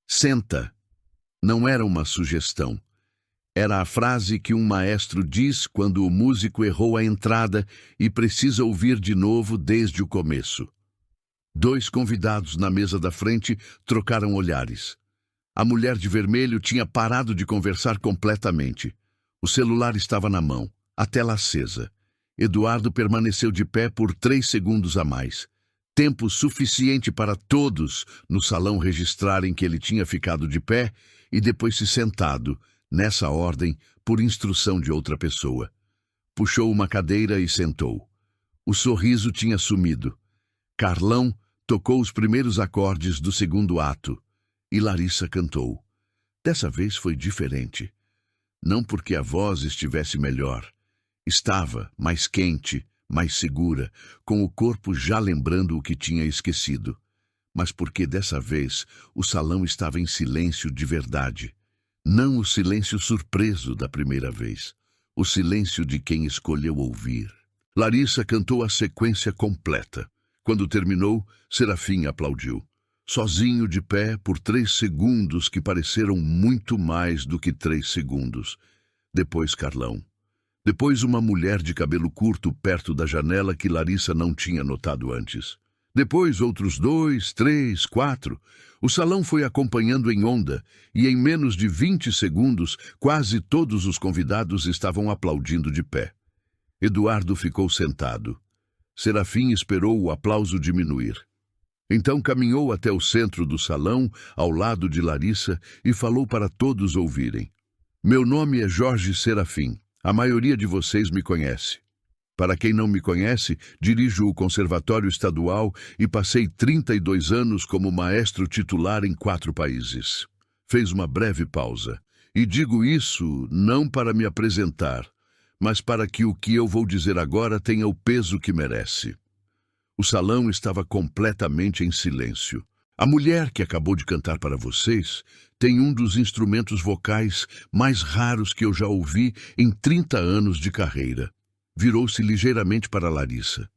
Senta. Não era uma sugestão. Era a frase que um maestro diz quando o músico errou a entrada e precisa ouvir de novo desde o começo. Dois convidados na mesa da frente trocaram olhares. A mulher de vermelho tinha parado de conversar completamente. O celular estava na mão, a tela acesa. Eduardo permaneceu de pé por 3 segundos a mais. Tempo suficiente para todos no salão registrarem que ele tinha ficado de pé e depois se sentado, nessa ordem, por instrução de outra pessoa. Puxou uma cadeira e sentou. O sorriso tinha sumido. Carlão tocou os primeiros acordes do segundo ato e Larissa cantou. Dessa vez foi diferente. Não porque a voz estivesse melhor. Estava mais quente, mais segura, com o corpo já lembrando o que tinha esquecido. Mas porque dessa vez o salão estava em silêncio de verdade. Não o silêncio surpreso da primeira vez. O silêncio de quem escolheu ouvir. Larissa cantou a sequência completa. Quando terminou, Serafim aplaudiu. Sozinho de pé por 3 segundos que pareceram muito mais do que 3 segundos. Depois Carlão. Depois uma mulher de cabelo curto perto da janela que Larissa não tinha notado antes. Depois outros 2, 3, 4. O salão foi acompanhando em onda e em menos de 20 segundos quase todos os convidados estavam aplaudindo de pé. Eduardo ficou sentado. Serafim esperou o aplauso diminuir. Então caminhou até o centro do salão, ao lado de Larissa, e falou para todos ouvirem. Meu nome é Jorge Serafim. A maioria de vocês me conhece. Para quem não me conhece, dirijo o Conservatório Estadual e passei 32 anos como maestro titular em 4 países. Fez uma breve pausa. E digo isso não para me apresentar, mas para que o que eu vou dizer agora tenha o peso que merece. O salão estava completamente em silêncio. A mulher que acabou de cantar para vocês tem um dos instrumentos vocais mais raros que eu já ouvi em 30 anos de carreira. Virou-se ligeiramente para Larissa.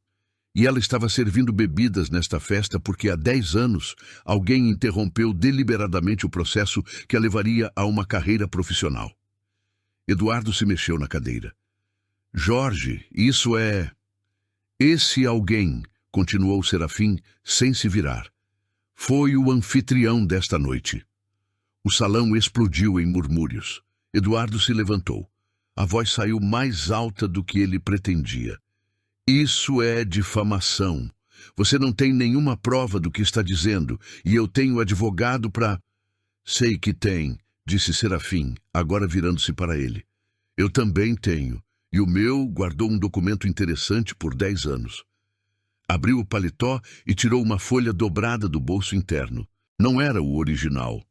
E ela estava servindo bebidas nesta festa porque há 10 anos alguém interrompeu deliberadamente o processo que a levaria a uma carreira profissional. Eduardo se mexeu na cadeira. Jorge, isso é... Esse alguém, continuou Serafim, sem se virar. Foi o anfitrião desta noite. O salão explodiu em murmúrios. Eduardo se levantou. A voz saiu mais alta do que ele pretendia. Isso é difamação. Você não tem nenhuma prova do que está dizendo, e eu tenho advogado para... Sei que tem, disse Serafim, agora virando-se para ele. Eu também tenho, e o meu guardou um documento interessante por 10 anos. Abriu o paletó e tirou uma folha dobrada do bolso interno. Não era o original.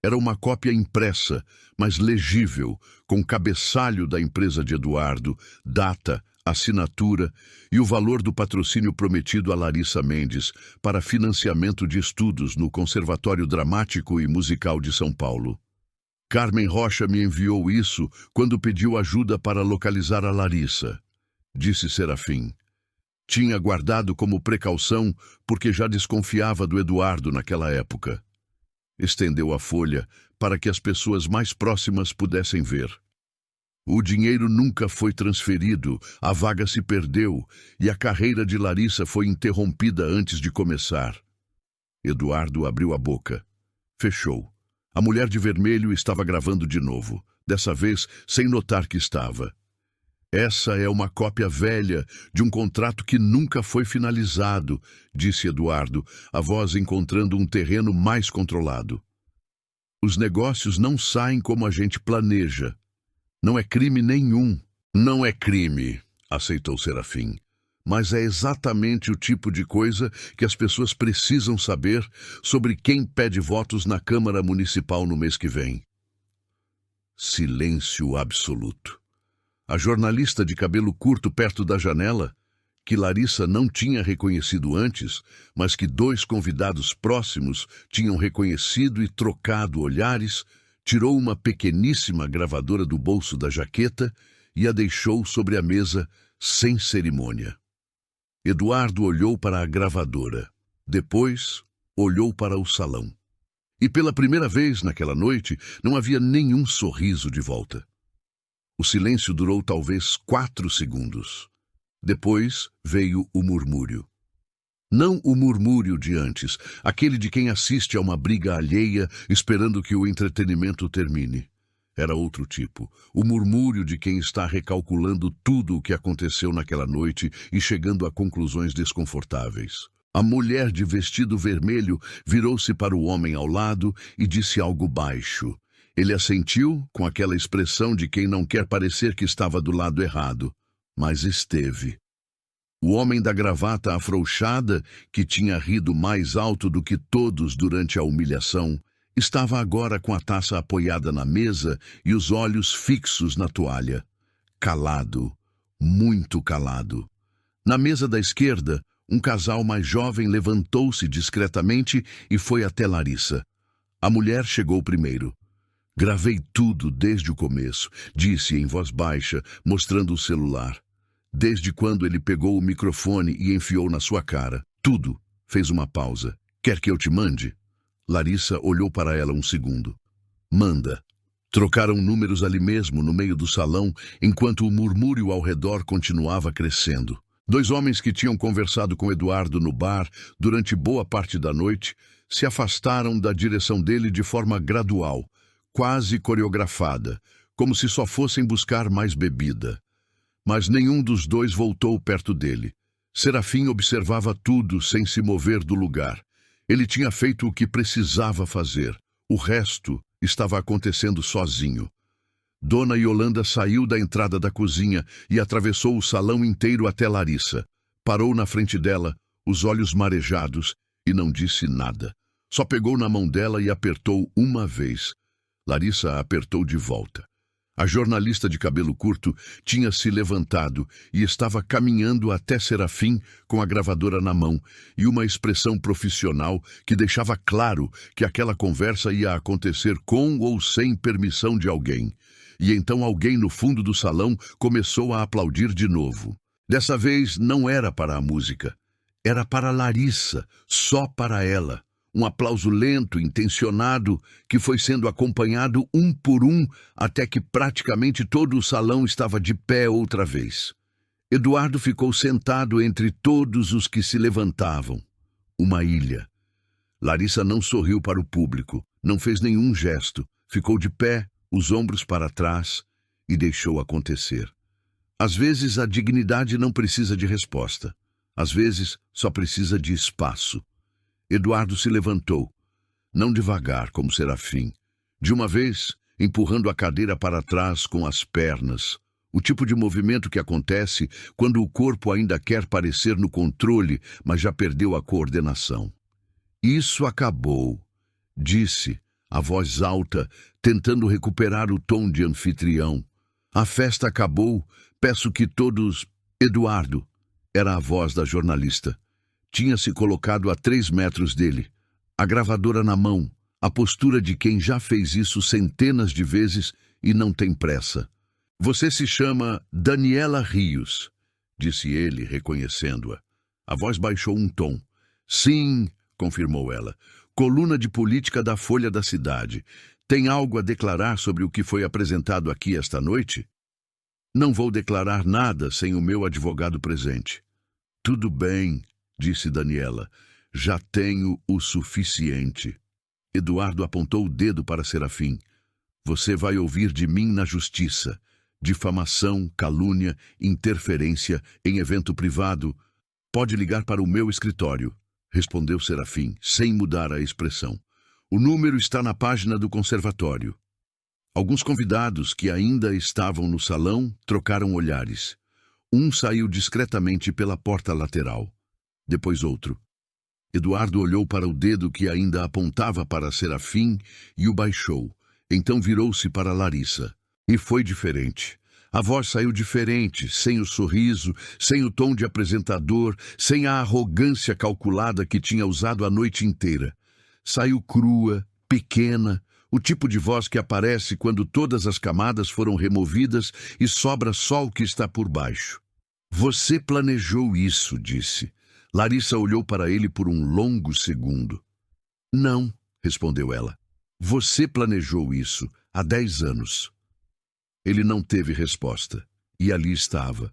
Era uma cópia impressa, mas legível, com cabeçalho da empresa de Eduardo, data, assinatura e o valor do patrocínio prometido a Larissa Mendes para financiamento de estudos no Conservatório Dramático e Musical de São Paulo. Carmen Rocha me enviou isso quando pediu ajuda para localizar a Larissa, disse Serafim. Tinha guardado como precaução porque já desconfiava do Eduardo naquela época. Estendeu a folha para que as pessoas mais próximas pudessem ver. O dinheiro nunca foi transferido, a vaga se perdeu e a carreira de Larissa foi interrompida antes de começar. Eduardo abriu a boca. Fechou. A mulher de vermelho estava gravando de novo, dessa vez sem notar que estava. Essa é uma cópia velha de um contrato que nunca foi finalizado, disse Eduardo, a voz encontrando um terreno mais controlado. Os negócios não saem como a gente planeja. Não é crime nenhum. Não é crime, aceitou Serafim. Mas é exatamente o tipo de coisa que as pessoas precisam saber sobre quem pede votos na Câmara Municipal no mês que vem. Silêncio absoluto. A jornalista de cabelo curto perto da janela, que Larissa não tinha reconhecido antes, mas que dois convidados próximos tinham reconhecido e trocado olhares, tirou uma pequeníssima gravadora do bolso da jaqueta e a deixou sobre a mesa sem cerimônia. Eduardo olhou para a gravadora. Depois, olhou para o salão. E pela primeira vez naquela noite, não havia nenhum sorriso de volta. O silêncio durou talvez 4 segundos. Depois veio o murmúrio. Não o murmúrio de antes, aquele de quem assiste a uma briga alheia esperando que o entretenimento termine. Era outro tipo, o murmúrio de quem está recalculando tudo o que aconteceu naquela noite e chegando a conclusões desconfortáveis. A mulher de vestido vermelho virou-se para o homem ao lado e disse algo baixo. Ele assentiu com aquela expressão de quem não quer parecer que estava do lado errado, mas esteve. O homem da gravata afrouxada, que tinha rido mais alto do que todos durante a humilhação, estava agora com a taça apoiada na mesa e os olhos fixos na toalha. Calado, muito calado. Na mesa da esquerda, um casal mais jovem levantou-se discretamente e foi até Larissa. A mulher chegou primeiro. Gravei tudo desde o começo, disse em voz baixa, mostrando o celular. Desde quando ele pegou o microfone e enfiou na sua cara. Tudo. Fez uma pausa. Quer que eu te mande? Larissa olhou para ela um segundo. Manda. Trocaram números ali mesmo, no meio do salão, enquanto o murmúrio ao redor continuava crescendo. 2 homens que tinham conversado com Eduardo no bar durante boa parte da noite se afastaram da direção dele de forma gradual, quase coreografada, como se só fossem buscar mais bebida. Mas nenhum dos dois voltou perto dele. Serafim observava tudo sem se mover do lugar. Ele tinha feito o que precisava fazer. O resto estava acontecendo sozinho. Dona Yolanda saiu da entrada da cozinha e atravessou o salão inteiro até Larissa. Parou na frente dela, os olhos marejados, e não disse nada. Só pegou na mão dela e apertou uma vez. Larissa a apertou de volta. A jornalista de cabelo curto tinha se levantado e estava caminhando até Serafim com a gravadora na mão e uma expressão profissional que deixava claro que aquela conversa ia acontecer com ou sem permissão de alguém. E então alguém no fundo do salão começou a aplaudir de novo. Dessa vez não era para a música, era para Larissa, só para ela. Um aplauso lento, intencionado, que foi sendo acompanhado um por um até que praticamente todo o salão estava de pé outra vez. Eduardo ficou sentado entre todos os que se levantavam. Uma ilha. Larissa não sorriu para o público, não fez nenhum gesto, ficou de pé, os ombros para trás, e deixou acontecer. Às vezes a dignidade não precisa de resposta. Às vezes só precisa de espaço. Eduardo se levantou, não devagar como Serafim, de uma vez empurrando a cadeira para trás com as pernas, o tipo de movimento que acontece quando o corpo ainda quer parecer no controle, mas já perdeu a coordenação. Isso acabou, disse, a voz alta, tentando recuperar o tom de anfitrião. A festa acabou, peço que todos... Eduardo, era a voz da jornalista. Tinha se colocado a 3 metros dele, a gravadora na mão, a postura de quem já fez isso centenas de vezes e não tem pressa. Você se chama Daniela Rios, disse ele, reconhecendo-a. A voz baixou um tom. Sim, confirmou ela, coluna de política da Folha da Cidade. Tem algo a declarar sobre o que foi apresentado aqui esta noite? Não vou declarar nada sem o meu advogado presente. Tudo bem, disse Daniela. Já tenho o suficiente. Eduardo apontou o dedo para Serafim. Você vai ouvir de mim na justiça. difamação, calúnia, interferência em evento privado. Pode ligar para o meu escritório, respondeu Serafim, sem mudar a expressão. O número está na página do conservatório. Alguns convidados que ainda estavam no salão trocaram olhares. Um saiu discretamente pela porta lateral. Depois outro. Eduardo olhou para o dedo que ainda apontava para Serafim e o baixou. Então virou-se para Larissa. E foi diferente. A voz saiu diferente, sem o sorriso, sem o tom de apresentador, sem a arrogância calculada que tinha usado a noite inteira. Saiu crua, pequena, o tipo de voz que aparece quando todas as camadas foram removidas e sobra só o que está por baixo. Você planejou isso, disse. Larissa olhou para ele por um longo segundo. Não, respondeu ela. Você planejou isso há 10 anos. Ele não teve resposta, e ali estava.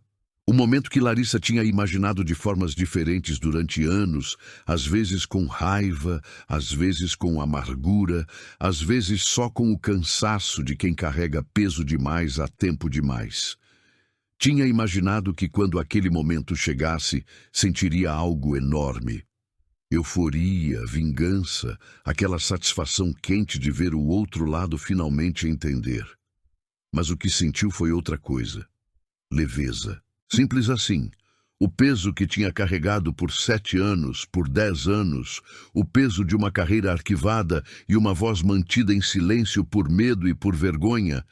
O momento que Larissa tinha imaginado de formas diferentes durante anos, às vezes com raiva, às vezes com amargura, às vezes só com o cansaço de quem carrega peso demais há tempo demais. Tinha imaginado que quando aquele momento chegasse, sentiria algo enorme. Euforia, vingança, aquela satisfação quente de ver o outro lado finalmente entender. Mas o que sentiu foi outra coisa. Leveza. Simples assim. O peso que tinha carregado por 7 anos, por 10 anos, o peso de uma carreira arquivada e uma voz mantida em silêncio por medo e por vergonha,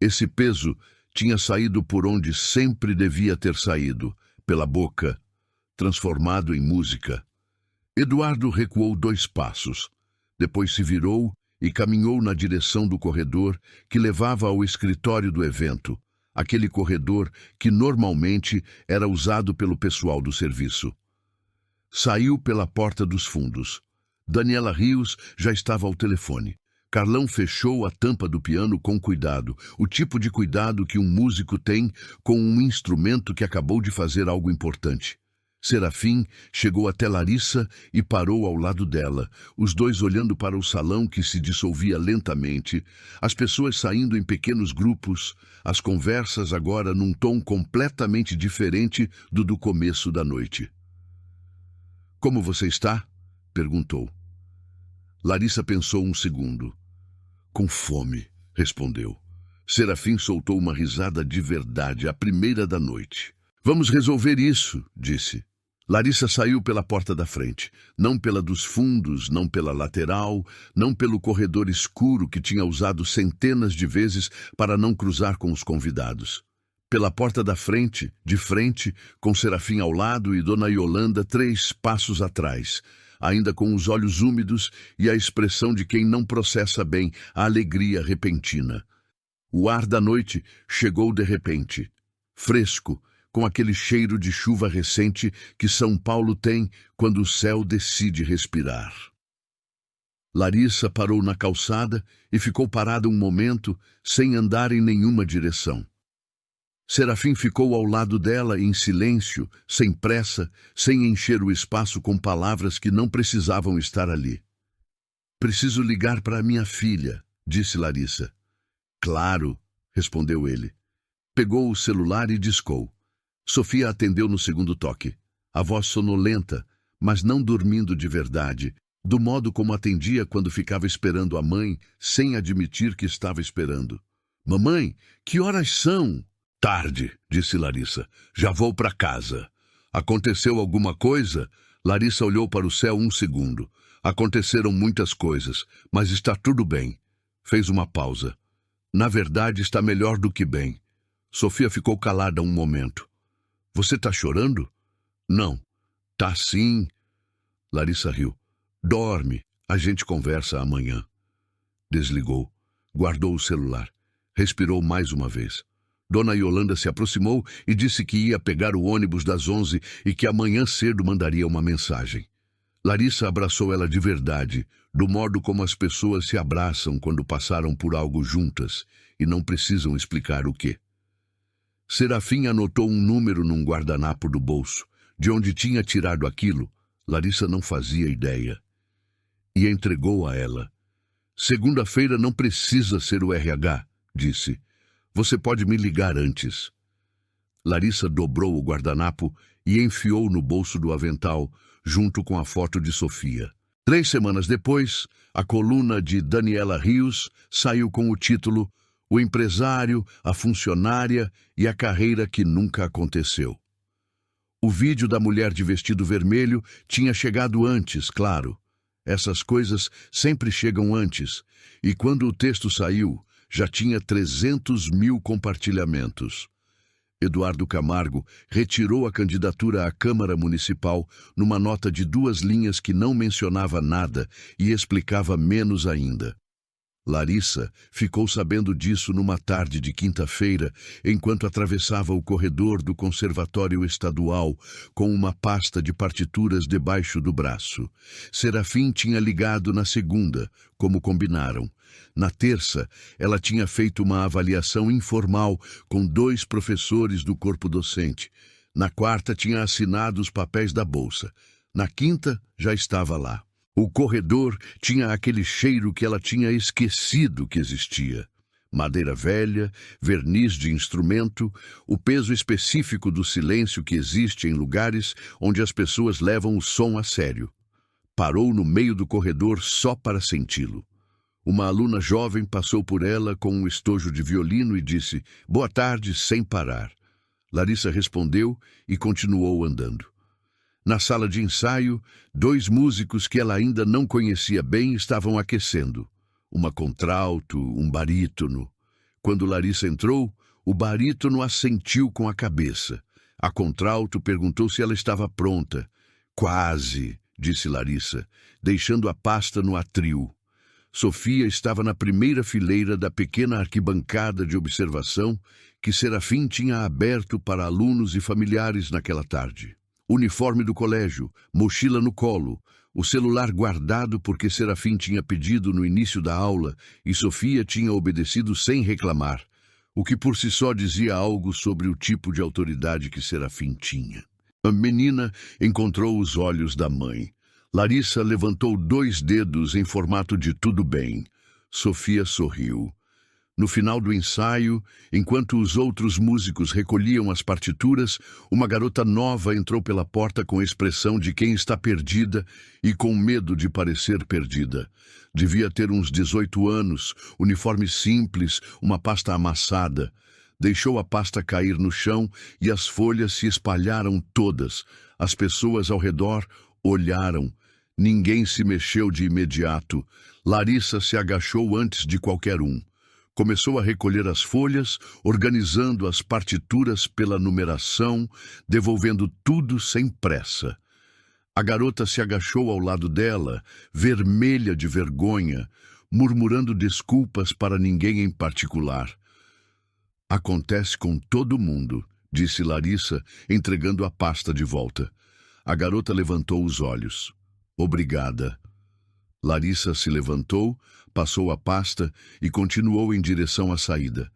esse peso tinha saído por onde sempre devia ter saído, pela boca, transformado em música. Eduardo recuou 2 passos. Depois se virou e caminhou na direção do corredor que levava ao escritório do evento, aquele corredor que normalmente era usado pelo pessoal do serviço. Saiu pela porta dos fundos. Daniela Rios já estava ao telefone. Carlão fechou a tampa do piano com cuidado, o tipo de cuidado que um músico tem com um instrumento que acabou de fazer algo importante. Serafim chegou até Larissa e parou ao lado dela, os dois olhando para o salão que se dissolvia lentamente, as pessoas saindo em pequenos grupos, as conversas agora num tom completamente diferente do começo da noite. "Como você está?" perguntou. Larissa pensou um segundo. "Com fome", respondeu. Serafim soltou uma risada de verdade, a primeira da noite. "Vamos resolver isso", disse. Larissa saiu pela porta da frente, não pela dos fundos, não pela lateral, não pelo corredor escuro que tinha usado centenas de vezes para não cruzar com os convidados. Pela porta da frente, de frente, com Serafim ao lado e Dona Yolanda 3 passos atrás, ainda com os olhos úmidos e a expressão de quem não processa bem a alegria repentina. O ar da noite chegou de repente, fresco, com aquele cheiro de chuva recente que São Paulo tem quando o céu decide respirar. Larissa parou na calçada e ficou parada um momento, sem andar em nenhuma direção. Serafim ficou ao lado dela em silêncio, sem pressa, sem encher o espaço com palavras que não precisavam estar ali. "Preciso ligar para minha filha", disse Larissa. "Claro", respondeu ele. Pegou o celular e discou. Sofia atendeu no segundo toque, a voz sonolenta, mas não dormindo de verdade, do modo como atendia quando ficava esperando a mãe, sem admitir que estava esperando. "Mamãe, que horas são?" "Tarde", disse Larissa. "Já vou para casa." "Aconteceu alguma coisa?" Larissa olhou para o céu um segundo. "Aconteceram muitas coisas, mas está tudo bem." Fez uma pausa. "Na verdade, está melhor do que bem." Sofia ficou calada um momento. "Você está chorando?" "Não." "Tá sim." Larissa riu. "Dorme, a gente conversa amanhã." Desligou, guardou o celular, respirou mais uma vez. Dona Yolanda se aproximou e disse que ia pegar o ônibus das 11 e que amanhã cedo mandaria uma mensagem. Larissa abraçou ela de verdade, do modo como as pessoas se abraçam quando passaram por algo juntas e não precisam explicar o quê. Serafim anotou um número num guardanapo do bolso. De onde tinha tirado aquilo, Larissa não fazia ideia. E entregou a ela. "Segunda-feira não precisa ser o RH", disse. Você pode me ligar antes. Larissa dobrou o guardanapo e enfiou no bolso do avental, junto com a foto de Sofia. 3 semanas depois, a coluna de Daniela Rios saiu com o título O Empresário, a Funcionária e a Carreira que Nunca Aconteceu. O vídeo da mulher de vestido vermelho tinha chegado antes, claro. Essas coisas sempre chegam antes, e quando o texto saiu, já tinha 300 mil compartilhamentos. Eduardo Camargo retirou a candidatura à Câmara Municipal numa nota de 2 linhas que não mencionava nada e explicava menos ainda. Larissa ficou sabendo disso numa tarde de quinta-feira, enquanto atravessava o corredor do Conservatório Estadual com uma pasta de partituras debaixo do braço. Serafim tinha ligado na segunda, como combinaram. Na terça, ela tinha feito uma avaliação informal com 2 professores do corpo docente. Na quarta, tinha assinado os papéis da bolsa. Na quinta, já estava lá. O corredor tinha aquele cheiro que ela tinha esquecido que existia. Madeira velha, verniz de instrumento, o peso específico do silêncio que existe em lugares onde as pessoas levam o som a sério. Parou no meio do corredor só para senti-lo. Uma aluna jovem passou por ela com um estojo de violino e disse, "Boa tarde", sem parar. Larissa respondeu e continuou andando. Na sala de ensaio, 2 músicos que ela ainda não conhecia bem estavam aquecendo. Uma contralto, um barítono. Quando Larissa entrou, o barítono assentiu com a cabeça. A contralto perguntou se ela estava pronta. "Quase", disse Larissa, deixando a pasta no atril. Sofia estava na primeira fileira da pequena arquibancada de observação que Serafim tinha aberto para alunos e familiares naquela tarde. Uniforme do colégio, mochila no colo, o celular guardado porque Serafim tinha pedido no início da aula e Sofia tinha obedecido sem reclamar, o que por si só dizia algo sobre o tipo de autoridade que Serafim tinha. A menina encontrou os olhos da mãe. Larissa levantou 2 dedos em formato de tudo bem. Sofia sorriu. No final do ensaio, enquanto os outros músicos recolhiam as partituras, uma garota nova entrou pela porta com a expressão de quem está perdida e com medo de parecer perdida. Devia ter uns 18 anos, uniforme simples, uma pasta amassada. Deixou a pasta cair no chão e as folhas se espalharam todas. As pessoas ao redor olharam. Ninguém se mexeu de imediato. Larissa se agachou antes de qualquer um. Começou a recolher as folhas, organizando as partituras pela numeração, devolvendo tudo sem pressa. A garota se agachou ao lado dela, vermelha de vergonha, murmurando desculpas para ninguém em particular. "Acontece com todo mundo", disse Larissa, entregando a pasta de volta. A garota levantou os olhos. "Obrigada." Larissa se levantou, passou a pasta e continuou em direção à saída.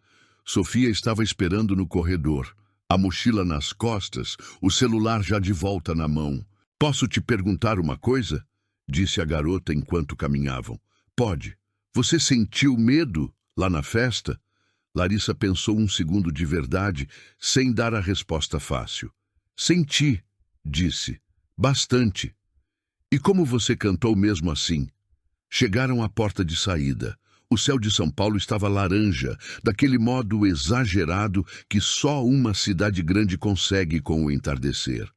Sofia estava esperando no corredor, a mochila nas costas, o celular já de volta na mão. "Posso te perguntar uma coisa?", disse a garota enquanto caminhavam. "Pode. Você sentiu medo lá na festa?" Larissa pensou um segundo de verdade, sem dar a resposta fácil. "Senti", disse. "Bastante." "E como você cantou mesmo assim?" Chegaram à porta de saída. O céu de São Paulo estava laranja, daquele modo exagerado que só uma cidade grande consegue com o entardecer.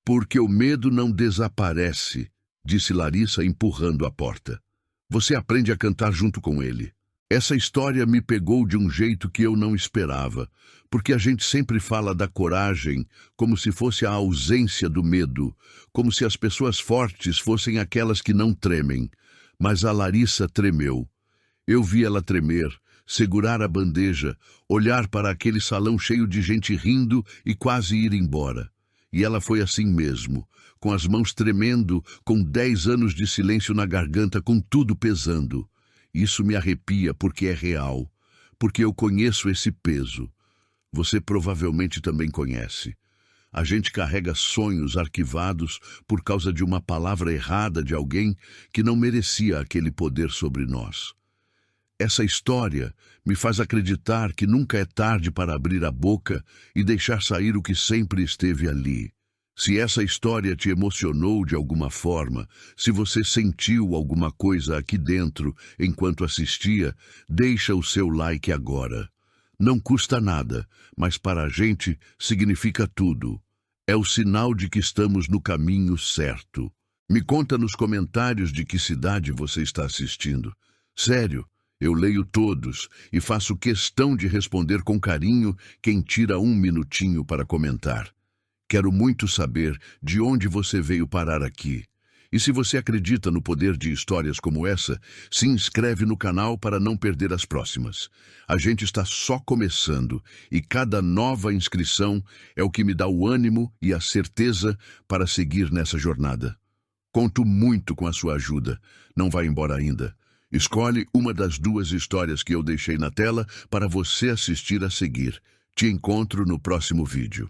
"Porque o medo não desaparece", disse Larissa, empurrando a porta. "Você aprende a cantar junto com ele." Essa história me pegou de um jeito que eu não esperava, porque a gente sempre fala da coragem como se fosse a ausência do medo, como se as pessoas fortes fossem aquelas que não tremem. Mas a Larissa tremeu. Eu vi ela tremer, segurar a bandeja, olhar para aquele salão cheio de gente rindo e quase ir embora. E ela foi assim mesmo, com as mãos tremendo, com 10 anos de silêncio na garganta, com tudo pesando. Isso me arrepia porque é real, porque eu conheço esse peso. Você provavelmente também conhece. A gente carrega sonhos arquivados por causa de uma palavra errada de alguém que não merecia aquele poder sobre nós. Essa história me faz acreditar que nunca é tarde para abrir a boca e deixar sair o que sempre esteve ali. Se essa história te emocionou de alguma forma, se você sentiu alguma coisa aqui dentro enquanto assistia, deixa o seu like agora. Não custa nada, mas para a gente significa tudo. É o sinal de que estamos no caminho certo. Me conta nos comentários de que cidade você está assistindo. Sério, eu leio todos e faço questão de responder com carinho quem tira um minutinho para comentar. Quero muito saber de onde você veio parar aqui. E se você acredita no poder de histórias como essa, se inscreve no canal para não perder as próximas. A gente está só começando e cada nova inscrição é o que me dá o ânimo e a certeza para seguir nessa jornada. Conto muito com a sua ajuda. Não vá embora ainda. Escolhe uma das 2 histórias que eu deixei na tela para você assistir a seguir. Te encontro no próximo vídeo.